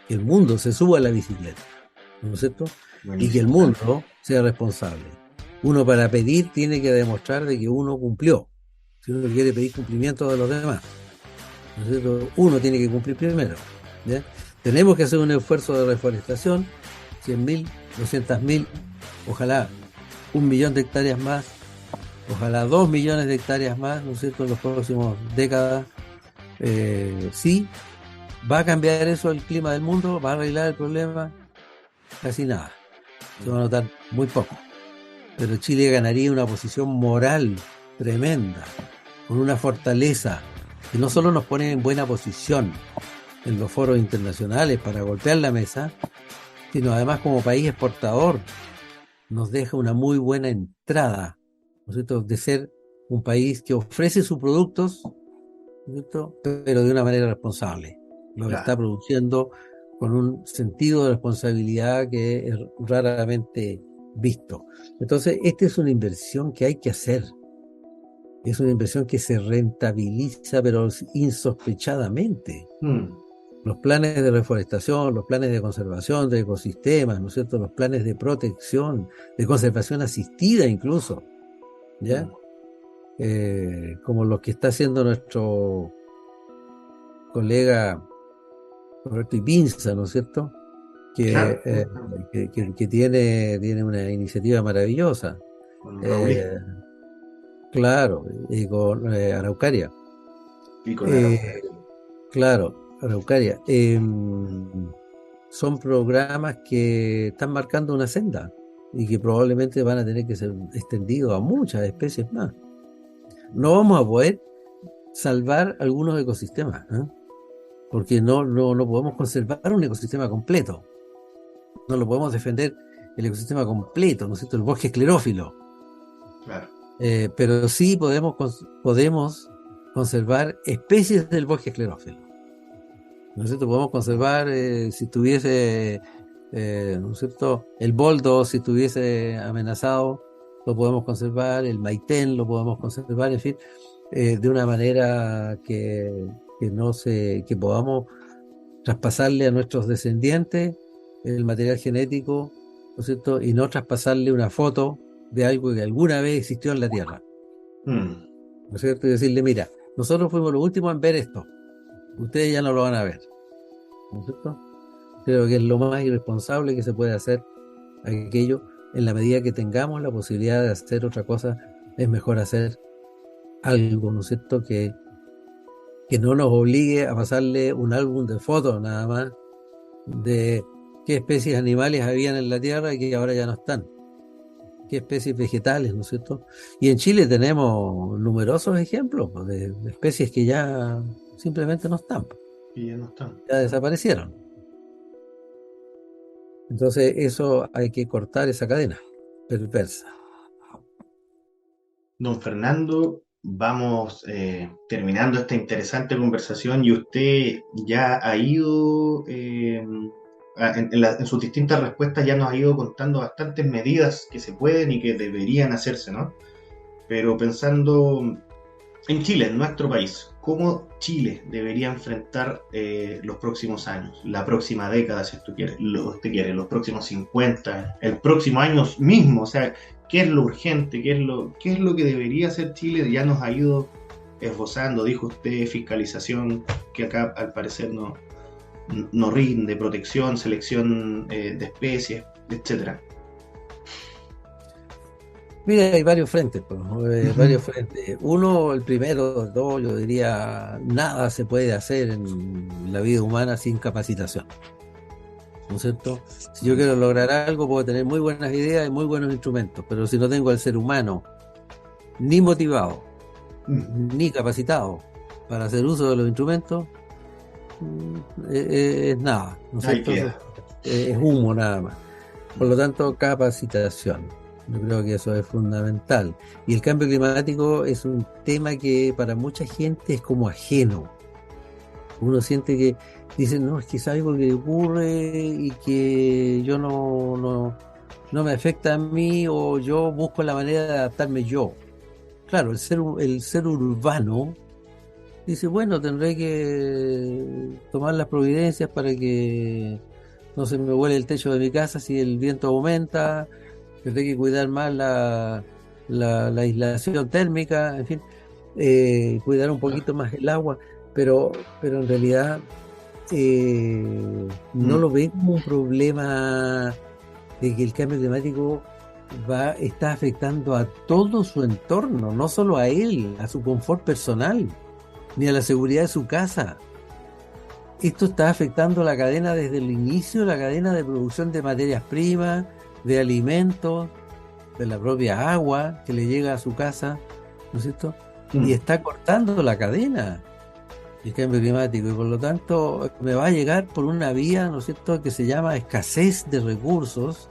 que el mundo se suba a la bicicleta, ¿no es cierto? Y que el Buenísimo. mundo sea responsable. Uno para pedir tiene que demostrar de que uno cumplió. Si uno quiere pedir cumplimiento de los demás, ¿no es cierto? Uno tiene que cumplir primero, ¿ya? Tenemos que hacer un esfuerzo de reforestación, 100.000, 200.000, ojalá 1 millón de hectáreas más, ojalá 2 millones de hectáreas más, ¿no es cierto?, en las próximas décadas. Sí, ¿va a cambiar eso el clima del mundo? ¿Va a arreglar el problema? Casi nada. Se va a notar muy poco. Pero Chile ganaría una posición moral tremenda, con una fortaleza que no solo nos pone en buena posición en los foros internacionales para golpear la mesa, sino además como país exportador nos deja una muy buena entrada, ¿no es cierto?, de ser un país que ofrece sus productos, ¿no es cierto?, pero de una manera responsable. Lo está Claro. produciendo con un sentido de responsabilidad que es raramente visto. Entonces, esta es una inversión que hay que hacer. Es una inversión que se rentabiliza, pero insospechadamente. Mm, Los planes de reforestación, los planes de conservación de ecosistemas, ¿no es cierto?, los planes de protección, de conservación asistida incluso, ¿ya? mm. Como los que está haciendo nuestro colega Roberto Ipinza, ¿no es cierto?, que, Claro. eh, que tiene una iniciativa maravillosa. Con Raulí Eh, claro, y con Araucaria. y con Eh, Araucaria. claro, Araucaria. Son programas que están marcando una senda y que probablemente van a tener que ser extendidos a muchas especies más. No vamos a poder salvar algunos ecosistemas, ¿eh? Porque no podemos conservar un ecosistema completo. No lo podemos defender el ecosistema completo, ¿no es cierto? El bosque esclerófilo. Claro. Pero sí podemos conservar especies del bosque esclerófilo. ¿No es cierto? Podemos conservar, si tuviese, ¿no es cierto?, el boldo, si estuviese amenazado, lo podemos conservar, el maitén lo podemos conservar, en fin, de una manera que podamos traspasarle a nuestros descendientes el material genético, ¿no es cierto?, y no traspasarle una foto de algo que alguna vez existió en la Tierra, Mm, ¿no es cierto? Y decirle, mira, nosotros fuimos los últimos en ver esto, ustedes ya no lo van a ver, ¿no es cierto? Creo que es lo más irresponsable que se puede hacer aquello. En la medida que tengamos la posibilidad de hacer otra cosa, es mejor hacer algo, ¿no es cierto?, que no nos obligue a pasarle un álbum de fotos nada más de qué especies animales habían en la Tierra y que ahora ya no están, qué especies vegetales, ¿no es cierto? Y en Chile tenemos numerosos ejemplos, pues, de especies que ya simplemente no están, y ya no están. ya desaparecieron. Entonces eso hay que cortar esa cadena perversa. Don Fernando, vamos terminando esta interesante conversación y usted ya ha ido, en sus distintas respuestas ya nos ha ido contando bastantes medidas que se pueden y que deberían hacerse, ¿no? Pero pensando en Chile, en nuestro país, ¿cómo Chile debería enfrentar los próximos años, la próxima década, si usted quiere, los próximos 50, el próximo año mismo? O sea, ¿qué es lo urgente? ¿Qué es lo que debería hacer Chile? Ya nos ha ido esbozando, dijo usted, fiscalización, que acá al parecer no rinde, protección, selección de especies, etcétera. Mira, hay varios frentes, pues, Uh-huh. varios frentes. Uno, el primero, dos, yo diría, nada se puede hacer en la vida humana sin capacitación, ¿no es cierto? Si yo quiero lograr algo, puedo tener muy buenas ideas y muy buenos instrumentos, pero si no tengo al ser humano ni motivado, ni capacitado para hacer uso de los instrumentos, es nada, ¿no es Ahí cierto? queda. Es humo nada más. Por lo tanto, capacitación. Yo creo que eso es fundamental. Y el cambio climático es un tema que para mucha gente es como ajeno. Uno siente dicen, no, es que es algo que ocurre y que yo no me afecta a mí o yo busco la manera de adaptarme yo. Claro, el ser urbano dice, bueno, tendré que tomar las providencias para que no se me vuele el techo de mi casa si el viento aumenta, tendré que cuidar más la aislación térmica, en fin, cuidar un poquito más el agua, pero en realidad no Mm, lo ven como un problema de que el cambio climático está afectando a todo su entorno, no solo a él, a su confort personal, ni a la seguridad de su casa. Esto está afectando la cadena desde el inicio, la cadena de producción de materias primas, de alimentos, de la propia agua que le llega a su casa, ¿no es cierto? Y mm, está cortando la cadena el cambio climático y por lo tanto me va a llegar por una vía, ¿no es cierto?, que se llama escasez de recursos,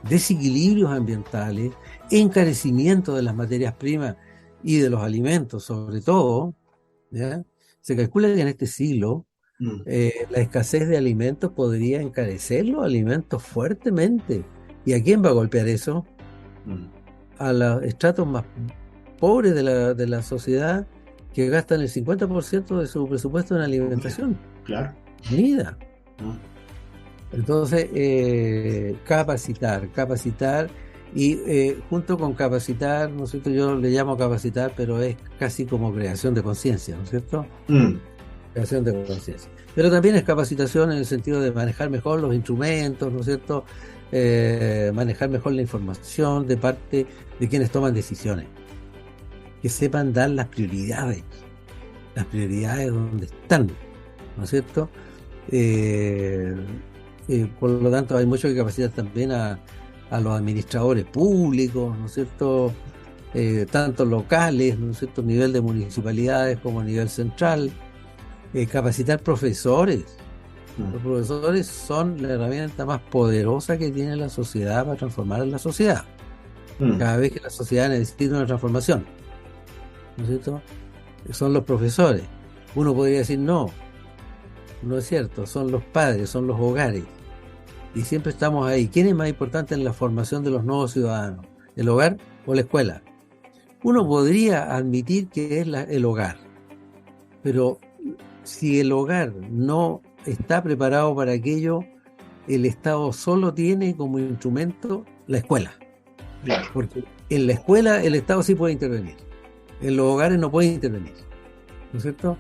desequilibrios ambientales, encarecimiento de las materias primas y de los alimentos sobre todo, ¿ya? Se calcula que en este siglo mm, la escasez de alimentos podría encarecer los alimentos fuertemente. ¿Y a quién va a golpear eso? mm. A los estratos más pobres de la sociedad que gastan el 50% de su presupuesto en Comida, alimentación, claro. comida. Mm, Entonces, capacitar y junto con capacitar, ¿no es cierto? Yo le llamo capacitar, pero es casi como creación de conciencia, ¿no es cierto? mm, Creación de conciencia. Pero también es capacitación en el sentido de manejar mejor los instrumentos, ¿no es cierto? Manejar mejor la información de parte de quienes toman decisiones, que sepan dar las prioridades donde están, ¿no es cierto? Eh, por lo tanto, hay mucho que capacitar también a los administradores públicos, ¿no es cierto? Tanto locales, ¿no es cierto? A nivel de municipalidades como a nivel central. Capacitar profesores. mm, Los profesores son la herramienta más poderosa que tiene la sociedad para transformar a la sociedad. mm, Cada vez que la sociedad necesita una transformación, ¿no es cierto? Son los profesores. Uno podría decir, no, no es cierto, son los padres, son los hogares. Y siempre estamos ahí. ¿Quién es más importante en la formación de los nuevos ciudadanos? ¿El hogar o la escuela? Uno podría admitir que es el hogar, pero si el hogar no está preparado para aquello, el Estado solo tiene como instrumento la escuela, claro. porque en la escuela el Estado sí puede intervenir, en los hogares no puede intervenir, ¿no es cierto?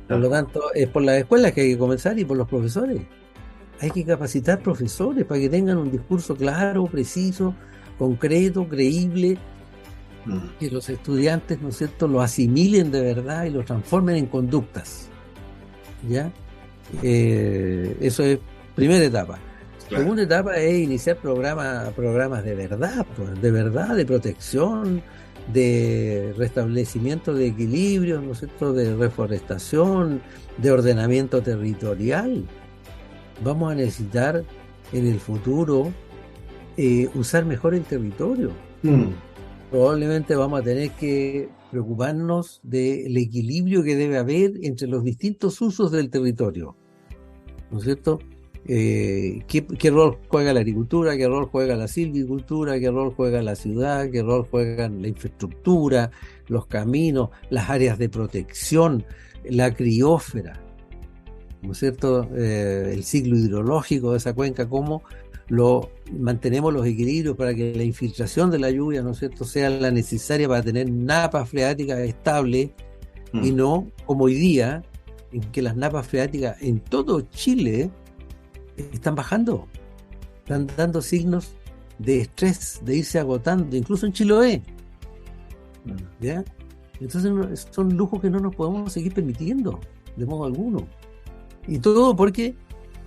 Por lo Claro. tanto, es por las escuelas que hay que comenzar y por los profesores. Hay que capacitar profesores para que tengan un discurso claro, preciso, concreto, creíble, Mm, que los estudiantes, ¿no es cierto?, lo asimilen de verdad y lo transformen en conductas, ¿ya? Eso es primera etapa. claro. Segunda etapa es iniciar programas pues, de verdad, de protección, de restablecimiento de equilibrio, ¿no es cierto?, de reforestación, de ordenamiento territorial. Vamos a necesitar en el futuro usar mejor el territorio. Mm, Probablemente vamos a tener que preocuparnos del equilibrio que debe haber entre los distintos usos del territorio, ¿no es cierto? ¿Qué rol juega la agricultura? ¿Qué rol juega la silvicultura? ¿Qué rol juega la ciudad? ¿Qué rol juega la infraestructura, los caminos, las áreas de protección, la criósfera? ¿No es cierto? El ciclo hidrológico de esa cuenca, cómo lo mantenemos los equilibrios para que la infiltración de la lluvia, ¿no es cierto?, sea la necesaria para tener napas freáticas estables y mm, no como hoy día, en que las napas freáticas en todo Chile están bajando, están dando signos de estrés, de irse agotando, incluso en Chiloé, mm, ¿ya? Entonces son lujos que no nos podemos seguir permitiendo, de modo alguno. Y todo porque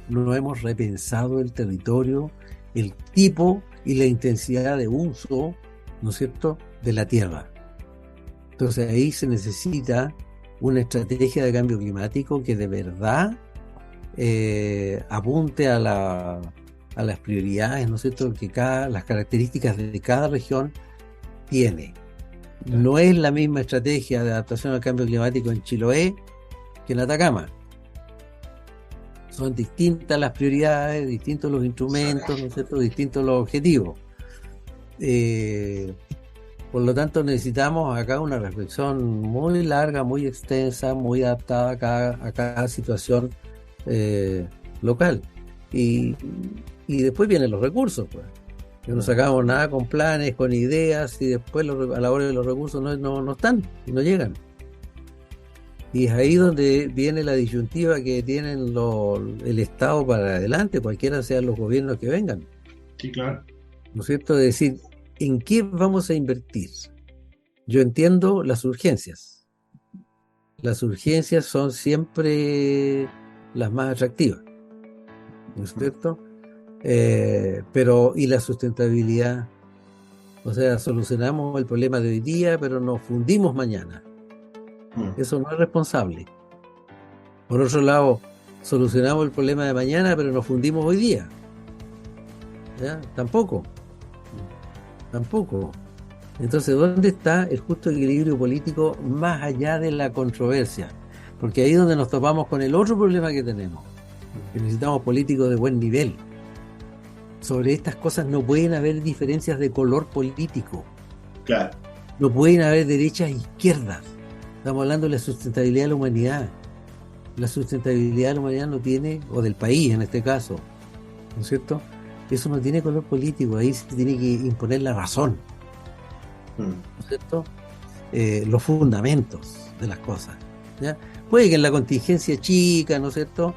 no hemos repensado el territorio, el tipo y la intensidad de uso, ¿no es cierto?, de la tierra. Entonces ahí se necesita una estrategia de cambio climático que de verdad apunte a las prioridades, ¿no es cierto?, que las características de cada región tiene. claro. No es la misma estrategia de adaptación al cambio climático en Chiloé que en Atacama. Son distintas las prioridades, distintos los instrumentos, ¿no es cierto?, distintos los objetivos. Eh, por lo tanto, necesitamos acá una reflexión muy larga, muy extensa, muy adaptada a cada situación eh, local. Y, y después vienen los recursos, pues. Que no sacamos nada con planes, con ideas, y después a la hora de los recursos no están, no llegan. Y es ahí donde viene la disyuntiva que tienen el Estado para adelante, cualquiera sean los gobiernos que vengan. Sí, claro. ¿No es cierto? De decir, ¿en qué vamos a invertir? Yo entiendo las urgencias. Las urgencias son siempre las más atractivas, ¿no es cierto? Pero, ¿y la sustentabilidad? O sea, solucionamos el problema de hoy día, pero nos fundimos mañana. Eso no es responsable. Por otro lado, solucionamos el problema de mañana, pero nos fundimos hoy día. ¿Ya? Tampoco. Entonces, ¿dónde está el justo equilibrio político más allá de la controversia? Porque ahí es donde nos topamos con el otro problema que tenemos, que necesitamos políticos de buen nivel. Sobre estas cosas no pueden haber diferencias de color político. Claro. No pueden haber derechas e izquierdas. Estamos hablando de la sustentabilidad de la humanidad. La sustentabilidad de la humanidad no tiene, o del país en este caso, ¿no es cierto? Eso no tiene color político, ahí se tiene que imponer la razón, ¿no es cierto? Los fundamentos de las cosas, ¿ya? Puede que en la contingencia chica, ¿no es cierto?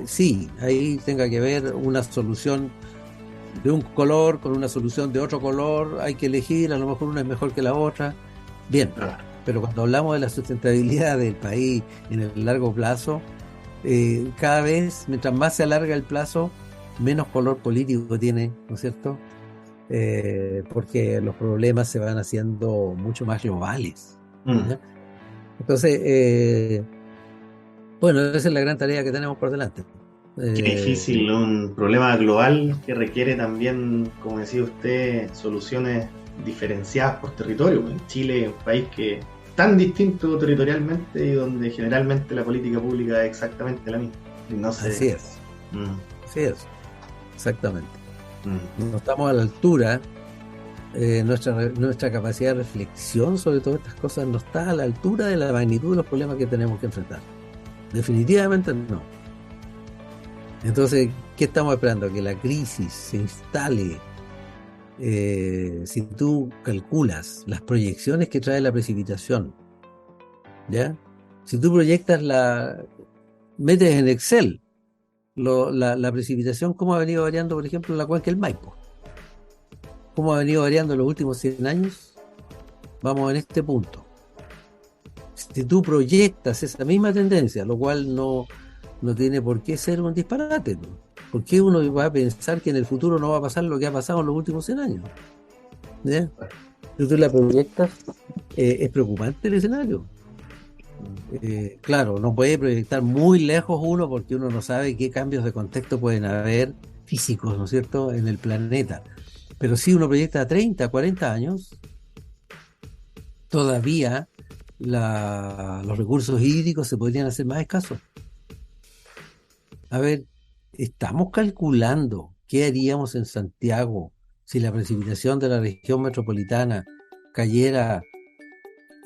Sí, ahí tenga que haber una solución de un color con una solución de otro color, hay que elegir, a lo mejor una es mejor que la otra, bien, pero cuando hablamos de la sustentabilidad del país en el largo plazo, cada vez, mientras más se alarga el plazo, menos color político tiene, ¿no es cierto? Porque los problemas se van haciendo mucho más globales, ¿ya? Entonces, bueno, esa es la gran tarea que tenemos por delante. Qué difícil, un problema global que requiere también, como decía usted, soluciones diferenciadas por territorio. En Chile es un país que es tan distinto territorialmente y donde generalmente la política pública es exactamente la misma. Y no sé. Así es. Así es. Exactamente. No estamos a la altura. Nuestra capacidad de reflexión sobre todas estas cosas no está a la altura de la magnitud de los problemas que tenemos que enfrentar. Definitivamente no. Entonces, ¿qué estamos esperando? Que la crisis se instale. Si tú calculas las proyecciones que trae la precipitación, ¿ya? Si tú proyectas metes en Excel la precipitación, cómo ha venido variando, por ejemplo, en la cuenca del Maipo, cómo ha venido variando en los últimos 100 años, vamos en este punto. Si tú proyectas esa misma tendencia, lo cual no tiene por qué ser un disparate, ¿no? ¿Por qué uno va a pensar que en el futuro no va a pasar lo que ha pasado en los últimos 100 años? ¿Ya? Si tú la proyectas, es preocupante el escenario. Claro, no puede proyectar muy lejos uno porque uno no sabe qué cambios de contexto pueden haber físicos, ¿no es cierto?, en el planeta. Pero si uno proyecta a 30, 40 años, todavía los recursos hídricos se podrían hacer más escasos. A ver, estamos calculando qué haríamos en Santiago si la precipitación de la región metropolitana cayera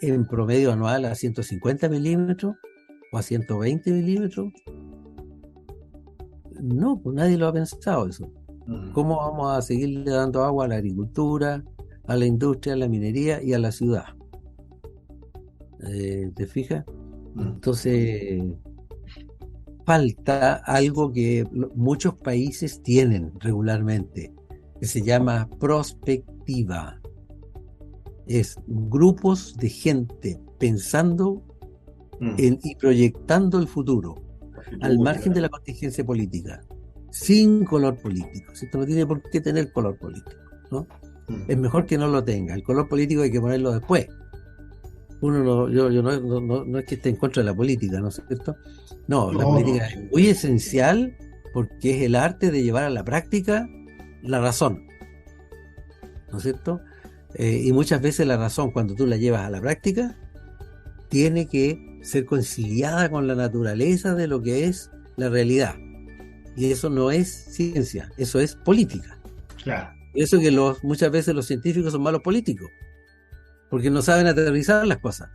en promedio anual a 150 milímetros o a 120 milímetros. No, pues nadie lo ha pensado eso. ¿Cómo vamos a seguirle dando agua a la agricultura, a la industria, a la minería y a la ciudad? ¿Te fijas? Entonces, falta algo que muchos países tienen regularmente, que se llama prospectiva. Es grupos de gente pensando y proyectando el futuro, al margen de la contingencia política, sin color político. Esto no tiene por qué tener color político, ¿no? Es mejor que no lo tenga. El color político hay que ponerlo después. Yo no es que esté en contra de la política, ¿no es cierto? No, la política es muy esencial porque es el arte de llevar a la práctica la razón, ¿no es cierto? Y muchas veces la razón, cuando tú la llevas a la práctica, tiene que ser conciliada con la naturaleza de lo que es la realidad. Y eso no es ciencia, eso es política. Claro. Eso que muchas veces los científicos son malos políticos, porque no saben aterrizar las cosas.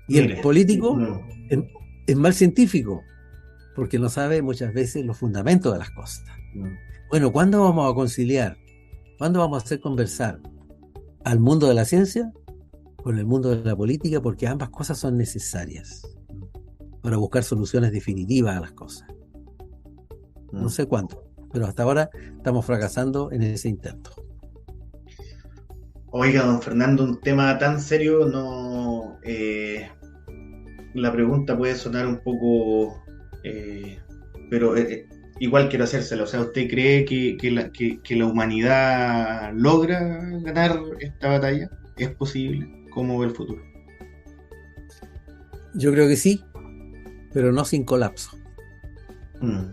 Y el Mire, político mm, es, es mal científico, porque no sabe muchas veces los fundamentos de las cosas. mm, Bueno, ¿cuándo vamos a conciliar? ¿Cuándo vamos a hacer conversar al mundo de la ciencia con el mundo de la política? Porque ambas cosas son necesarias para buscar soluciones definitivas a las cosas. No mm. sé cuándo, pero hasta ahora estamos fracasando en ese intento. Oiga, don Fernando, un tema tan serio, no, la pregunta puede sonar un poco, eh, pero igual quiero hacérsela. O sea, ¿usted cree que la humanidad logra ganar esta batalla? ¿Es posible? ¿Cómo ve el futuro? Yo creo que sí, pero no sin colapso. Mm,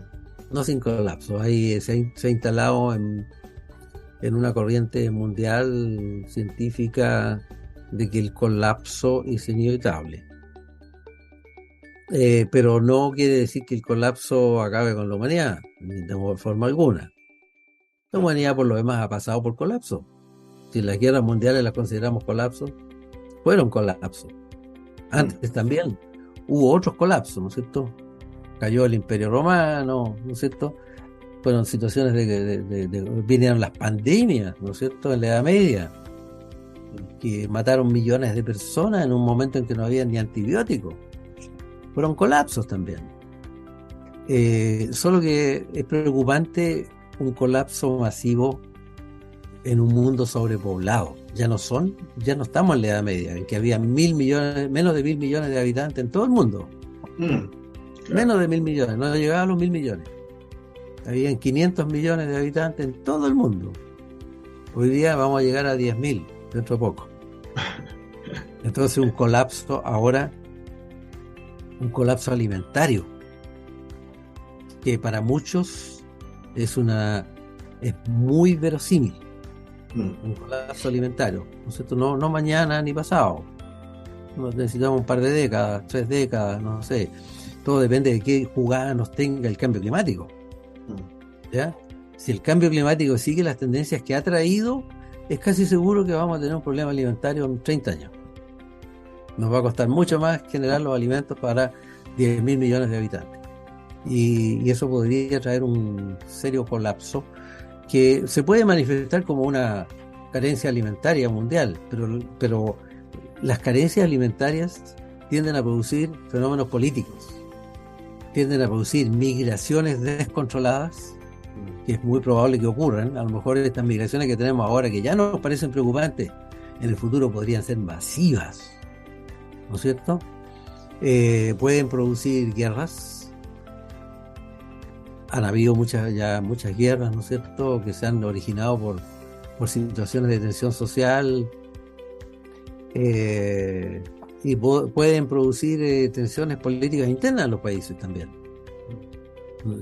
No sin colapso. Ahí se ha instalado en una corriente mundial científica de que el colapso es inevitable. Pero no quiere decir que el colapso acabe con la humanidad, ni de forma alguna. La mm, humanidad por lo demás ha pasado por colapso. Si las guerras mundiales las consideramos colapso, fueron colapsos. mm, Antes también hubo otros colapsos, ¿no es cierto? Cayó el Imperio Romano, ¿no es cierto? Fueron situaciones vinieron las pandemias, ¿no es cierto? En la Edad Media, que mataron millones de personas en un momento en que no había ni antibióticos. Fueron colapsos también. Solo que es preocupante un colapso masivo en un mundo sobrepoblado. Ya no estamos en la Edad Media, en que había 1.000 millones, menos de 1.000 millones de habitantes en todo el mundo. mm, claro. Menos de 1.000 millones, no llegaba a los 1.000 millones. Habían 500 millones de habitantes en todo el mundo. Hoy día vamos a llegar a 10.000 dentro de poco. Entonces un colapso ahora, un colapso alimentario, que para muchos es muy verosímil, Mm, un colapso alimentario, ¿no es cierto? No, no mañana ni pasado. Necesitamos un par de décadas, 3 décadas, no sé. Todo depende de qué jugada nos tenga el cambio climático, mm. ¿ya? Si el cambio climático sigue las tendencias que ha traído, es casi seguro que vamos a tener un problema alimentario en 30 años. Nos va a costar mucho más generar los alimentos para 10.000 millones de habitantes. Y eso podría traer un serio colapso que se puede manifestar como una carencia alimentaria mundial, pero las carencias alimentarias tienden a producir fenómenos políticos, tienden a producir migraciones descontroladas, que es muy probable que ocurran. A lo mejor estas migraciones que tenemos ahora, que ya nos parecen preocupantes, en el futuro podrían ser masivas, ¿no es cierto? Pueden producir guerras. Han habido muchas guerras, ¿no es cierto?, que se han originado por situaciones de tensión social, eh, y pueden producir tensiones políticas internas en los países también,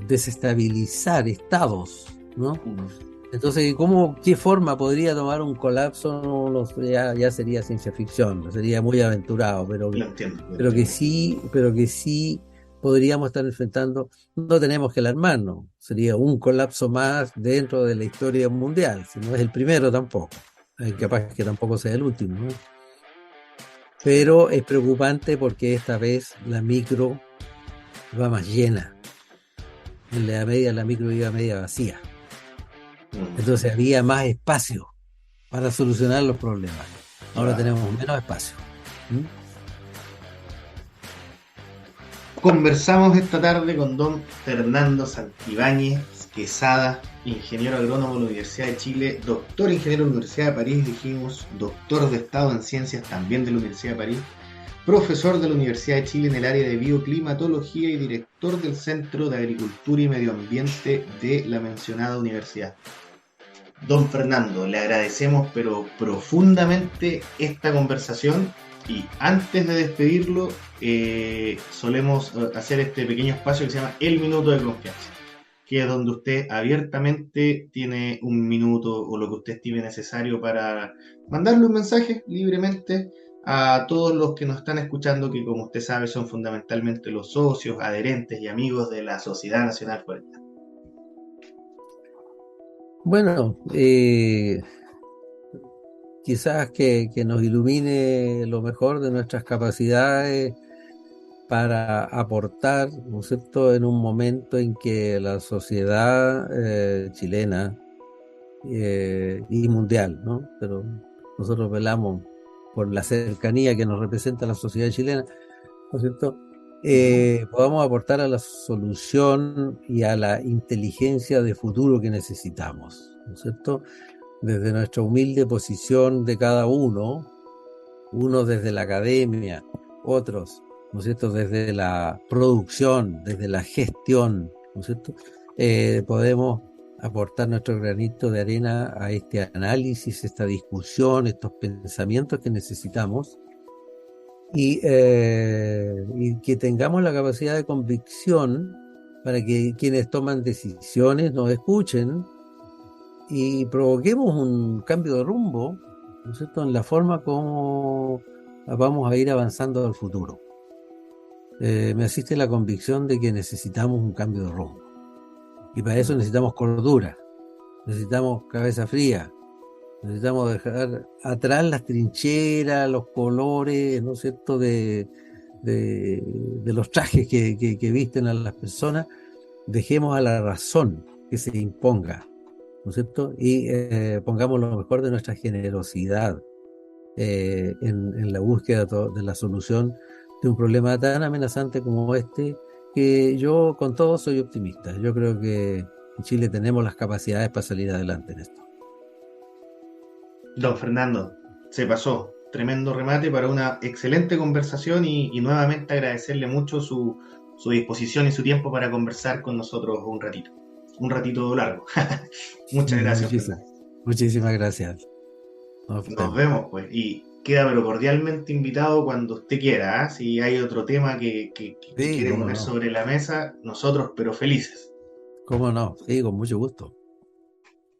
desestabilizar estados, ¿no? Mm. Entonces, qué forma podría tomar un colapso? Ya sería ciencia ficción, sería muy aventurado, Lo entiendo, lo pero que entiendo. sí, pero que sí podríamos estar enfrentando. No tenemos que alarmarnos, sería un colapso más dentro de la historia mundial, si no es el primero tampoco, Mm, capaz que tampoco sea el último, ¿no? sí. Pero es preocupante porque esta vez la micro va más llena, en la media la micro iba media vacía, Mm. entonces había más espacio para solucionar los problemas. Ahora Claro. tenemos menos espacio. ¿Mm? Conversamos esta tarde con don Fernando Santibáñez Quesada, ingeniero agrónomo de la Universidad de Chile, doctor ingeniero de la Universidad de París, dijimos, doctor de Estado en Ciencias también de la Universidad de París, profesor de la Universidad de Chile en el área de bioclimatología y director del Centro de Agricultura y Medio Ambiente de la mencionada universidad. Don Fernando, le agradecemos pero profundamente esta conversación y antes de despedirlo solemos hacer este pequeño espacio que se llama el minuto de confianza, que es donde usted abiertamente tiene un minuto o lo que usted estime necesario para mandarle un mensaje libremente a todos los que nos están escuchando, que como usted sabe son fundamentalmente los socios, adherentes y amigos de la Sociedad Nacional Forestal. Bueno, quizás que nos ilumine lo mejor de nuestras capacidades para aportar, ¿no es cierto?, en un momento en que la sociedad chilena y mundial, ¿no? Pero nosotros velamos por la cercanía que nos representa la sociedad chilena, ¿no es cierto? Ujú. Podamos aportar a la solución y a la inteligencia de futuro que necesitamos, ¿no es cierto? Desde nuestra humilde posición de cada uno, unos desde la academia, otros, ¿no es cierto?, desde la producción, desde la gestión, ¿no es cierto? Podemos aportar nuestro granito de arena a este análisis, esta discusión, estos pensamientos que necesitamos y que tengamos la capacidad de convicción para que quienes toman decisiones nos escuchen y provoquemos un cambio de rumbo, ¿no es cierto?, en la forma como vamos a ir avanzando al futuro. Me asiste la convicción de que necesitamos un cambio de rumbo. Y para eso Ujú. necesitamos cordura, necesitamos cabeza fría, necesitamos dejar atrás las trincheras, los colores, ¿no es cierto?, de los trajes que visten a las personas. Dejemos a la razón que se imponga, ¿no es cierto? Y pongamos lo mejor de nuestra generosidad en la búsqueda de la solución de un problema tan amenazante como este, que yo con todo soy optimista. Yo creo que en Chile tenemos las capacidades para salir adelante en esto. Don Fernando, se pasó. Tremendo remate para una excelente conversación y nuevamente agradecerle mucho su disposición y su tiempo para conversar con nosotros un ratito largo. Muchas gracias, Muchísimas, Fernando. muchísimas gracias. Nos Nos vemos. vemos, pues, y queda pero cordialmente invitado cuando usted quiera, ¿ah? Si hay otro tema que Sí, quiere cómo poner no, sobre la mesa, nosotros pero felices. cómo no, sí, con mucho gusto.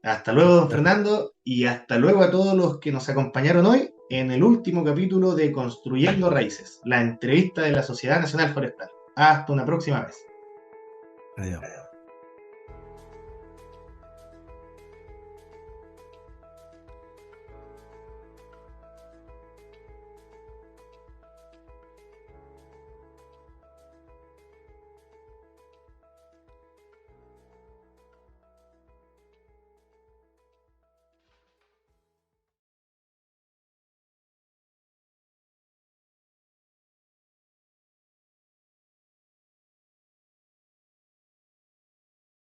Hasta luego, don Fernando, y hasta luego a todos los que nos acompañaron hoy en el último capítulo de Construyendo Raíces, la entrevista de la Sociedad Nacional Forestal. Hasta una próxima vez. Adiós.